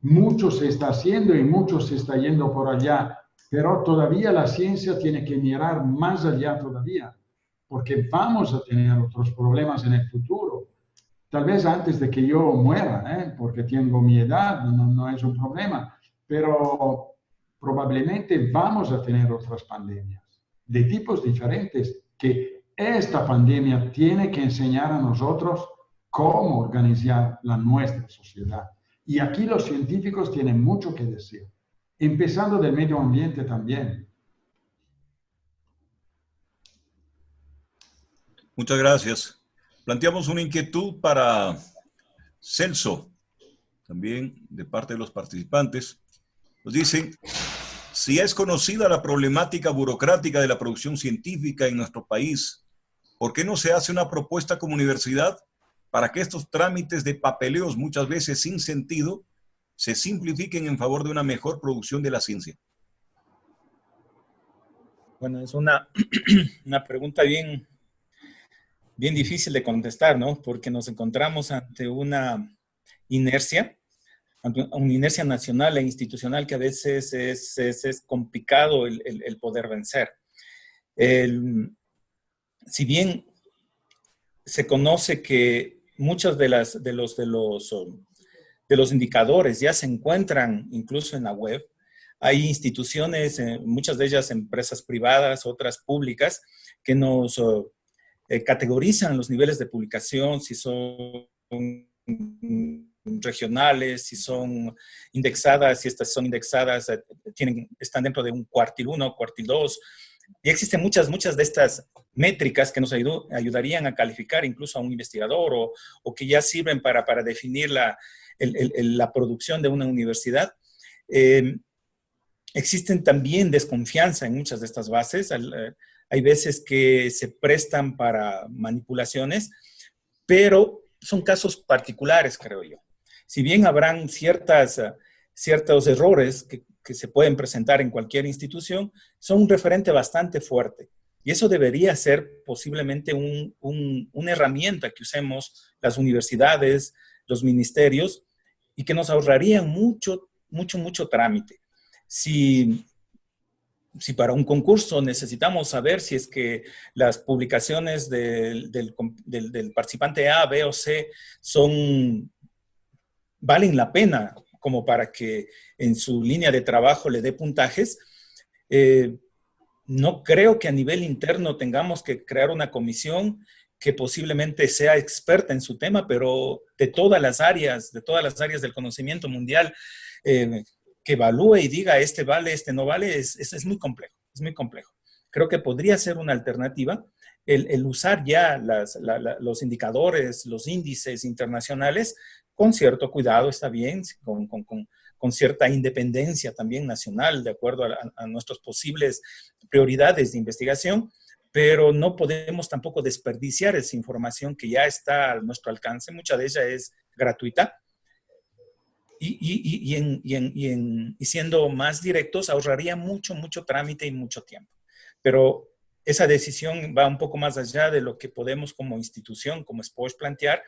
Mucho se está haciendo y mucho se está yendo por allá, pero todavía la ciencia tiene que mirar más allá todavía, porque vamos a tener otros problemas en el futuro. Tal vez antes de que yo muera, porque tengo mi edad, no es un problema, pero probablemente vamos a tener otras pandemias de tipos diferentes que esta pandemia tiene que enseñar a nosotros cómo organizar la nuestra sociedad. Y aquí los científicos tienen mucho que decir, empezando del medio ambiente también. Muchas gracias. Planteamos una inquietud para Celso, también de parte de los participantes. Nos dicen, si es conocida la problemática burocrática de la producción científica en nuestro país, ¿por qué no se hace una propuesta como universidad para que estos trámites de papeleos, muchas veces sin sentido, se simplifiquen en favor de una mejor producción de la ciencia? Bueno, es una pregunta bien difícil de contestar, ¿no? Porque nos encontramos ante una inercia nacional e institucional que a veces es complicado el poder vencer. Si bien se conoce que muchos de los indicadores ya se encuentran incluso en la web, hay instituciones, muchas de ellas empresas privadas, otras públicas, que nos categorizan los niveles de publicación, si son regionales, si son indexadas, si estas son indexadas, están dentro de un cuartil 1, cuartil 2. Y existen muchas de estas métricas que nos ayudarían a calificar incluso a un investigador o que ya sirven para definir la producción de una universidad. Existen también desconfianza en muchas de estas bases. Hay veces que se prestan para manipulaciones, pero son casos particulares, creo yo. Si bien habrán ciertos errores que se pueden presentar en cualquier institución, son un referente bastante fuerte. Y eso debería ser posiblemente una herramienta que usemos las universidades, los ministerios, y que nos ahorrarían mucho trámite. Si para un concurso necesitamos saber si es que las publicaciones del participante A, B o C valen la pena como para que en su línea de trabajo le dé puntajes, no creo que a nivel interno tengamos que crear una comisión que posiblemente sea experta en su tema, pero de todas las áreas del conocimiento mundial, que evalúe y diga este vale, este no vale, es muy complejo, es muy complejo. Creo que podría ser una alternativa el usar ya los indicadores, los índices internacionales con cierto cuidado, está bien, con cierta independencia también nacional, de acuerdo a nuestras posibles prioridades de investigación, pero no podemos tampoco desperdiciar esa información que ya está a nuestro alcance. Mucha de ella es gratuita. Y siendo más directos, ahorraría mucho trámite y mucho tiempo. Pero esa decisión va un poco más allá de lo que podemos como institución, como SPOS, plantear.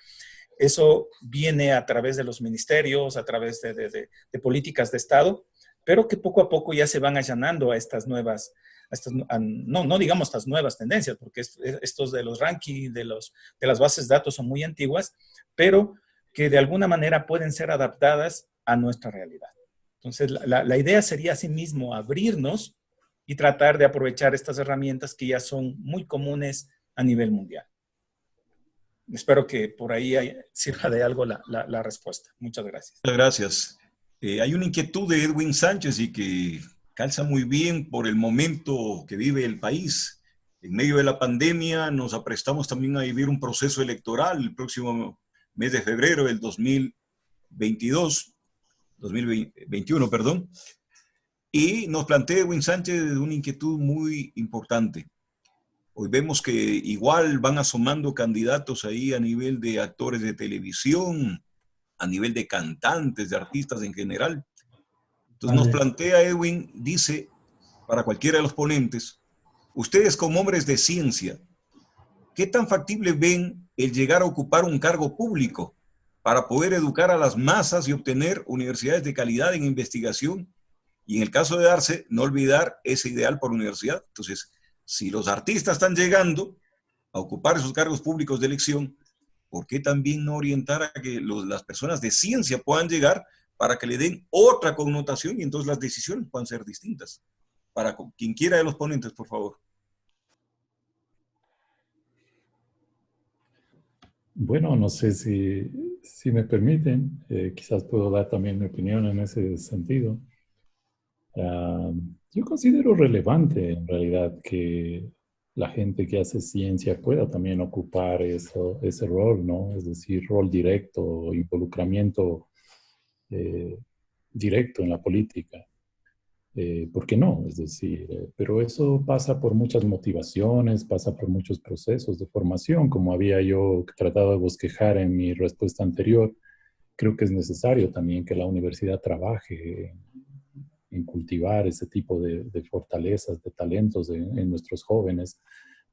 Eso viene a través de los ministerios, a través de políticas de Estado, pero que poco a poco ya se van allanando a estas nuevas, no digamos estas nuevas tendencias, porque estos de los rankings, de las bases de datos son muy antiguas, pero que de alguna manera pueden ser adaptadas a nuestra realidad. Entonces, la idea sería asimismo abrirnos y tratar de aprovechar estas herramientas que ya son muy comunes a nivel mundial. Espero que por ahí sirva de algo la respuesta. Muchas gracias. Muchas gracias. Hay una inquietud de Edwin Sánchez y que calza muy bien por el momento que vive el país. En medio de la pandemia nos aprestamos también a vivir un proceso electoral el próximo mes de febrero del 2021, perdón. Y nos plantea Edwin Sánchez una inquietud muy importante. Hoy vemos que igual van asomando candidatos ahí a nivel de actores de televisión, a nivel de cantantes, de artistas en general. Entonces nos plantea Edwin, dice, para cualquiera de los ponentes, ustedes como hombres de ciencia, ¿qué tan factible ven el llegar a ocupar un cargo público para poder educar a las masas y obtener universidades de calidad en investigación. Y en el caso de Arce, no olvidar ese ideal por universidad. Entonces, si los artistas están llegando a ocupar esos cargos públicos de elección, ¿por qué también no orientar a que las personas de ciencia puedan llegar para que le den otra connotación y entonces las decisiones puedan ser distintas? Para quien quiera de los ponentes, por favor. Bueno, no sé si me permiten, quizás puedo dar también mi opinión en ese sentido. Yo considero relevante en realidad que la gente que hace ciencia pueda también ocupar ese rol, ¿no? Es decir, rol directo, involucramiento directo en la política. ¿Por qué no? Es decir, pero eso pasa por muchas motivaciones, pasa por muchos procesos de formación, como había yo tratado de bosquejar en mi respuesta anterior. Creo que es necesario también que la universidad trabaje en cultivar ese tipo de fortalezas, de talentos en nuestros jóvenes,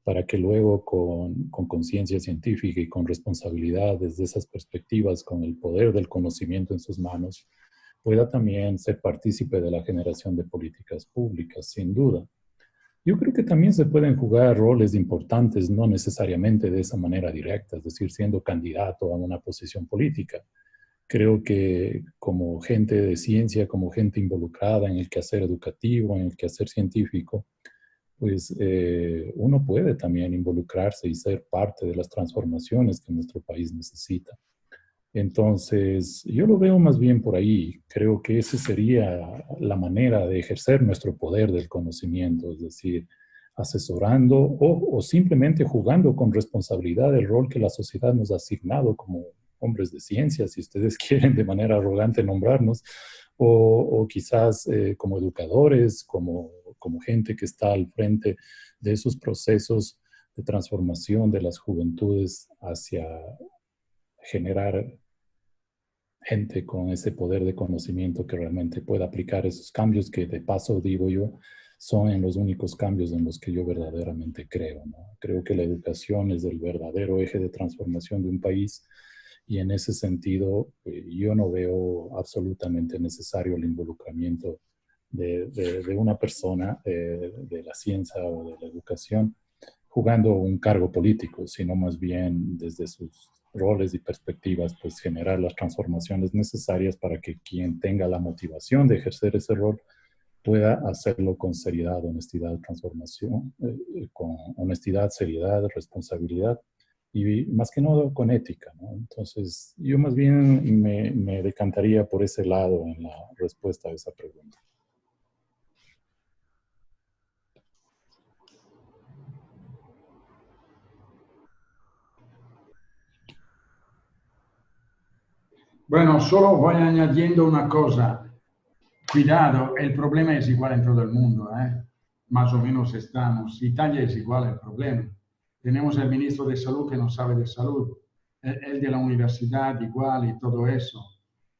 para que luego con conciencia científica y con responsabilidad desde esas perspectivas, con el poder del conocimiento en sus manos, pueda también ser partícipe de la generación de políticas públicas, sin duda. Yo creo que también se pueden jugar roles importantes, no necesariamente de esa manera directa, es decir, siendo candidato a una posición política. Creo que como gente de ciencia, como gente involucrada en el quehacer educativo, en el quehacer científico, pues uno puede también involucrarse y ser parte de las transformaciones que nuestro país necesita. Entonces, yo lo veo más bien por ahí. Creo que esa sería la manera de ejercer nuestro poder del conocimiento, es decir, asesorando o simplemente jugando con responsabilidad el rol que la sociedad nos ha asignado como hombres de ciencia, si ustedes quieren de manera arrogante nombrarnos, o quizás como educadores, como gente que está al frente de esos procesos de transformación de las juventudes hacia generar gente con ese poder de conocimiento que realmente pueda aplicar esos cambios que, de paso, digo yo, son en los únicos cambios en los que yo verdaderamente creo, ¿no? Creo que la educación es el verdadero eje de transformación de un país y en ese sentido yo no veo absolutamente necesario el involucramiento de una persona de la ciencia o de la educación jugando un cargo político, sino más bien desde sus roles y perspectivas, pues generar las transformaciones necesarias para que quien tenga la motivación de ejercer ese rol pueda hacerlo con seriedad, honestidad, transformación, con honestidad, seriedad, responsabilidad y más que nada con ética, ¿no? Entonces, yo más bien me decantaría por ese lado en la respuesta a esa pregunta. Bueno, solo voy añadiendo una cosa. Cuidado, el problema es igual en todo el mundo, ¿eh? Más o menos estamos. Italia es igual el problema. Tenemos el ministro de Salud que no sabe de salud, el de la universidad igual y todo eso.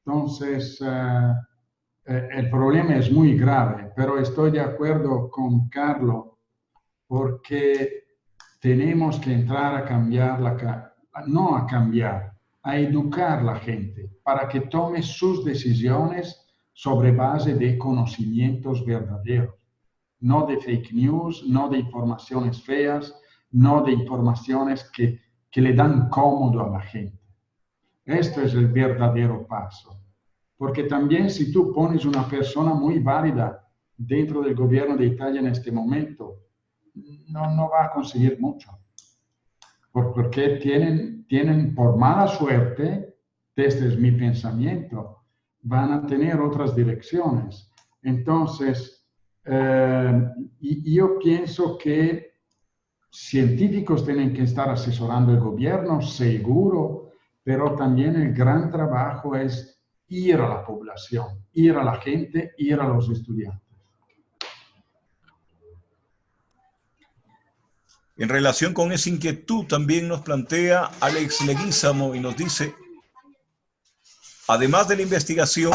Entonces, el problema es muy grave, pero estoy de acuerdo con Carlos porque tenemos que entrar a cambiar, no a cambiar, a educar a la gente para que tome sus decisiones sobre base de conocimientos verdaderos, no de fake news, no de informaciones feas, no de informaciones que le dan cómodo a la gente. Esto es el verdadero paso. Porque también si tú pones una persona muy válida dentro del gobierno de Italia en este momento, no va a conseguir mucho. Porque tienen por mala suerte, este es mi pensamiento, van a tener otras direcciones. Entonces, yo pienso que científicos tienen que estar asesorando el gobierno, seguro, pero también el gran trabajo es ir a la población, ir a la gente, ir a los estudiantes. En relación con esa inquietud también nos plantea Alex Leguízamo y nos dice, además de la investigación,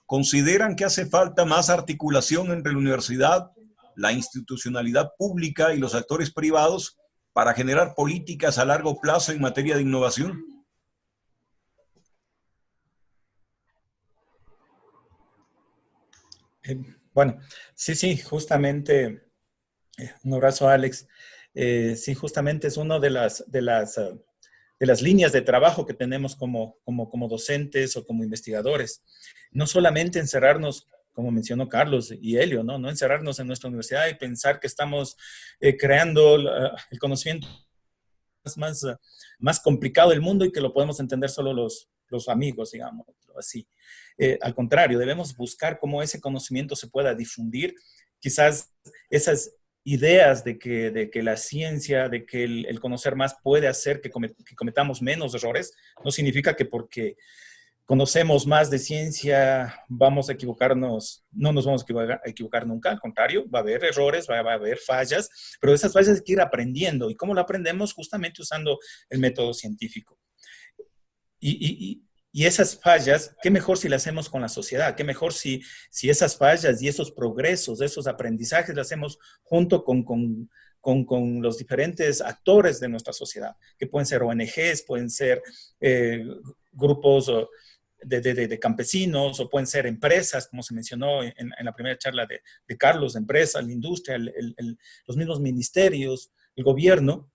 ¿consideran que hace falta más articulación entre la universidad, la institucionalidad pública y los actores privados para generar políticas a largo plazo en materia de innovación? Bueno, sí, justamente, un abrazo, Alex. Sí, justamente es una de las líneas de trabajo que tenemos como docentes o como investigadores. No solamente encerrarnos, como mencionó Carlos y Helio, ¿no? No encerrarnos en nuestra universidad y pensar que estamos creando el conocimiento más complicado del mundo y que lo podemos entender solo los amigos, digamos, así. Al contrario, debemos buscar cómo ese conocimiento se pueda difundir. Quizás esas ideas de que la ciencia, de que el conocer más puede hacer que cometamos menos errores, no significa que porque conocemos más de ciencia vamos a equivocarnos, no nos vamos a equivocar nunca, al contrario, va a haber errores, va a haber fallas, pero esas fallas hay que ir aprendiendo. ¿Y cómo lo aprendemos? Justamente usando el método científico. Y esas fallas, qué mejor si las hacemos con la sociedad, qué mejor si esas fallas y esos progresos, esos aprendizajes las hacemos junto con los diferentes actores de nuestra sociedad, que pueden ser ONGs, pueden ser grupos de campesinos, o pueden ser empresas, como se mencionó en la primera charla de Carlos, empresas, la industria, los mismos ministerios, el gobierno.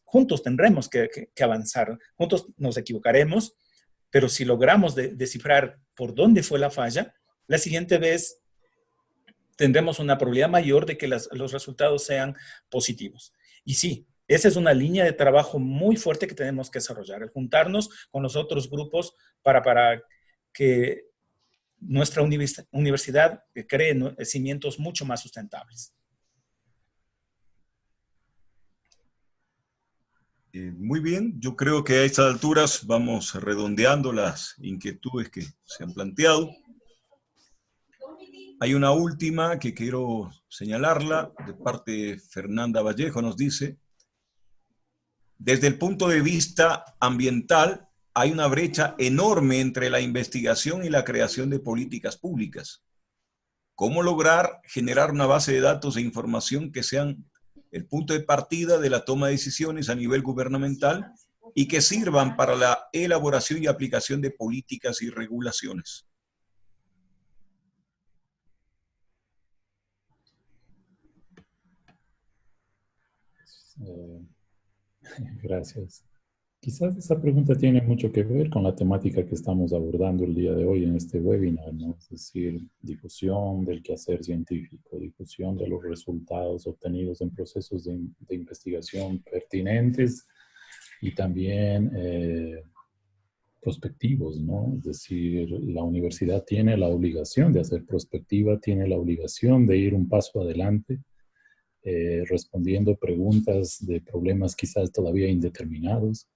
Juntos tendremos que avanzar, juntos nos equivocaremos, pero si logramos descifrar por dónde fue la falla, la siguiente vez tendremos una probabilidad mayor de que los resultados sean positivos. Y sí, esa es una línea de trabajo muy fuerte que tenemos que desarrollar, el juntarnos con los otros grupos para que nuestra universidad cree cimientos mucho más sustentables. Muy bien, yo creo que a estas alturas vamos redondeando las inquietudes que se han planteado. Hay una última que quiero señalarla, de parte de Fernanda Vallejo, nos dice: desde el punto de vista ambiental, hay una brecha enorme entre la investigación y la creación de políticas públicas. ¿Cómo lograr generar una base de datos e información que sean el punto de partida de la toma de decisiones a nivel gubernamental y que sirvan para la elaboración y aplicación de políticas y regulaciones? Gracias. Quizás esa pregunta tiene mucho que ver con la temática que estamos abordando el día de hoy en este webinar, ¿no? Es decir, difusión del quehacer científico, difusión de los resultados obtenidos en procesos de investigación pertinentes y también prospectivos, ¿no? Es decir, la universidad tiene la obligación de hacer prospectiva, tiene la obligación de ir un paso adelante, respondiendo preguntas de problemas quizás todavía indeterminados.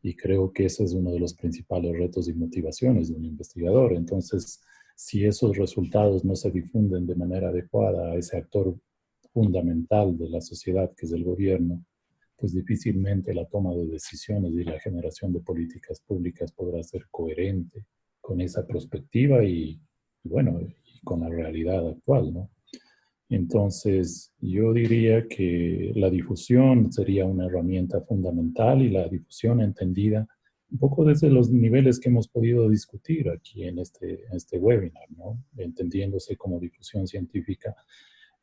Y creo que ese es uno de los principales retos y motivaciones de un investigador. Entonces, si esos resultados no se difunden de manera adecuada a ese actor fundamental de la sociedad, que es el gobierno, pues difícilmente la toma de decisiones y la generación de políticas públicas podrá ser coherente con esa perspectiva y con la realidad actual, ¿no? Entonces, yo diría que la difusión sería una herramienta fundamental, y la difusión entendida un poco desde los niveles que hemos podido discutir aquí en este webinar, ¿no? Entendiéndose como difusión científica,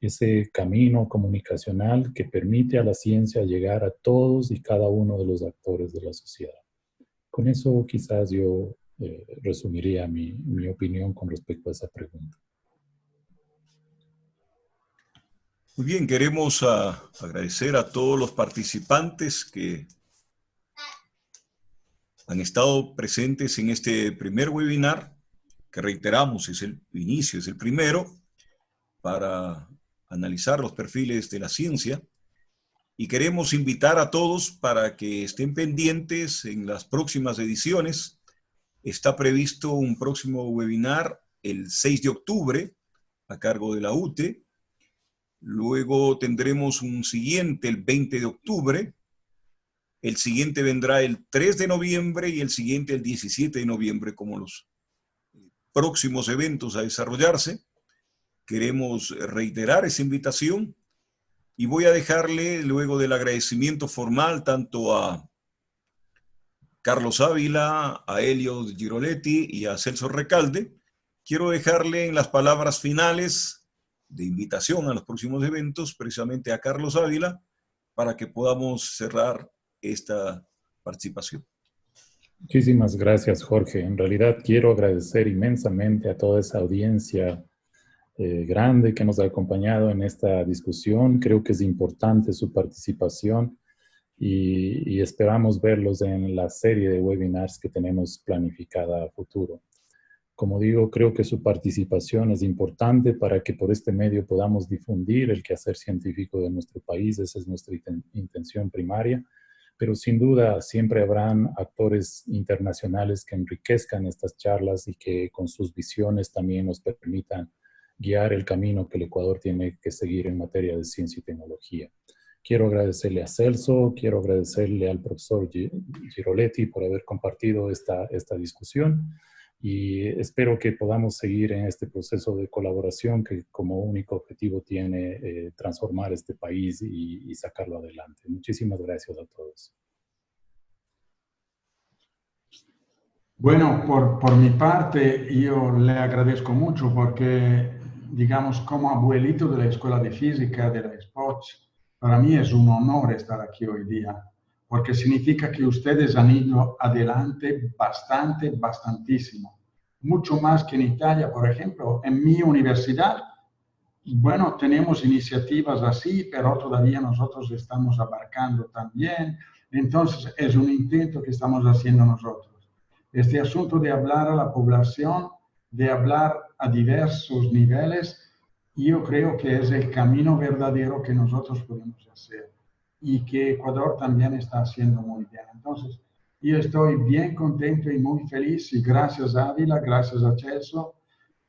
ese camino comunicacional que permite a la ciencia llegar a todos y cada uno de los actores de la sociedad. Con eso quizás yo resumiría mi opinión con respecto a esa pregunta. Muy bien, queremos agradecer a todos los participantes que han estado presentes en este primer webinar, que reiteramos es el inicio, es el primero, para analizar los perfiles de la ciencia. Y queremos invitar a todos para que estén pendientes en las próximas ediciones. Está previsto un próximo webinar el 6 de octubre a cargo de la UTE. Luego tendremos un siguiente el 20 de octubre, el siguiente vendrá el 3 de noviembre y el siguiente el 17 de noviembre como los próximos eventos a desarrollarse. Queremos reiterar esa invitación y voy a dejarle, luego del agradecimiento formal, tanto a Carlos Ávila, a Helio Giroletti y a Celso Recalde, quiero dejarle en las palabras finales de invitación a los próximos eventos, precisamente a Carlos Ávila, para que podamos cerrar esta participación. Muchísimas gracias, Jorge. En realidad quiero agradecer inmensamente a toda esa audiencia grande que nos ha acompañado en esta discusión. Creo que es importante su participación y esperamos verlos en la serie de webinars que tenemos planificada a futuro. Como digo, creo que su participación es importante para que por este medio podamos difundir el quehacer científico de nuestro país. Esa es nuestra intención primaria. Pero sin duda siempre habrán actores internacionales que enriquezcan estas charlas y que con sus visiones también nos permitan guiar el camino que el Ecuador tiene que seguir en materia de ciencia y tecnología. Quiero agradecerle a Celso, quiero agradecerle al profesor Giroletti por haber compartido esta discusión y espero que podamos seguir en este proceso de colaboración que como único objetivo tiene transformar este país y sacarlo adelante. Muchísimas gracias a todos. Bueno, por mi parte, yo le agradezco mucho porque, digamos, como abuelito de la Escuela de Física de la SPOT, para mí es un honor estar aquí hoy día, porque significa que ustedes han ido adelante bastantísimo. Mucho más que en Italia, por ejemplo, en mi universidad, bueno, tenemos iniciativas así, pero todavía nosotros estamos abarcando también. Entonces, es un intento que estamos haciendo nosotros. Este asunto de hablar a la población, de hablar a diversos niveles, yo creo que es el camino verdadero que nosotros podemos hacer y que Ecuador también está haciendo muy bien. Entonces, yo estoy bien contento y muy feliz y gracias a Ávila, gracias a Celso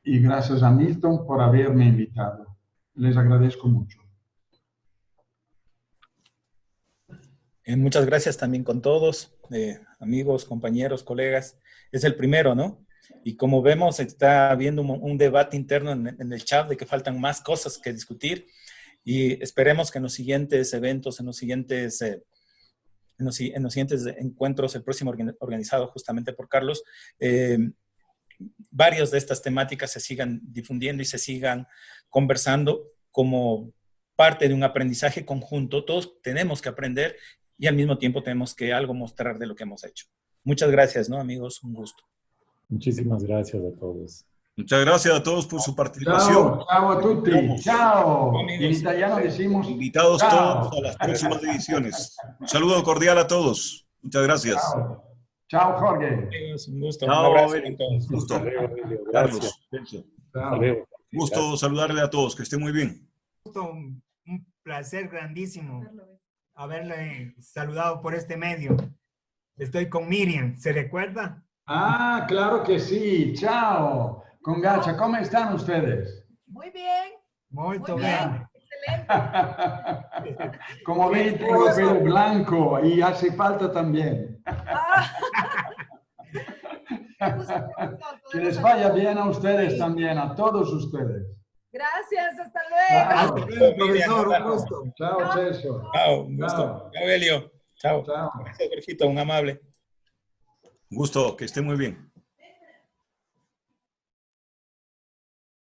y gracias a Milton por haberme invitado. Les agradezco mucho. Muchas gracias también con todos, amigos, compañeros, colegas. Es el primero, ¿no? Y como vemos, está habiendo un debate interno en el chat de que faltan más cosas que discutir y esperemos que en los siguientes eventos, en los siguientes encuentros, el próximo organizado justamente por Carlos, varias de estas temáticas se sigan difundiendo y se sigan conversando como parte de un aprendizaje conjunto. Todos tenemos que aprender y al mismo tiempo tenemos que algo mostrar de lo que hemos hecho. Muchas gracias, ¿no, amigos? Un gusto. Muchísimas gracias a todos. Muchas gracias a todos por su participación. Ciao, ciao a tutti. Ciao. Amigos. En italiano decimos Invitados ciao. todos a las próximas ediciones. Un saludo cordial a todos. Muchas gracias. Ciao. Ciao, Jorge. Amigos, un gusto. Chao, un abrazo Eli. a todos. Gusto. Hasta luego, Emilio. Carlos. Gracias. Celso. Hasta Ciao. luego. Gusto saludarle a todos. Que esté muy bien. Un placer grandísimo haberle saludado por este medio. Estoy con Miriam, ¿se recuerda? Ah, claro que sí. Ciao. Congacha, ¿cómo están ustedes? Muy bien, Muy muy bien. bien, excelente. Como ven, tengo el pelo blanco y hace falta también. Ah. Me gusta, Que les vaya bien a ustedes también, a todos ustedes. Gracias, hasta Chao. luego. Hasta luego, profesor, un gusto. Chao, Celso. Chao, un gusto. Chao. Chao, Elio. Chao. Chao. Gracias, Jorgito, un amable. Gusto. Que esté muy bien.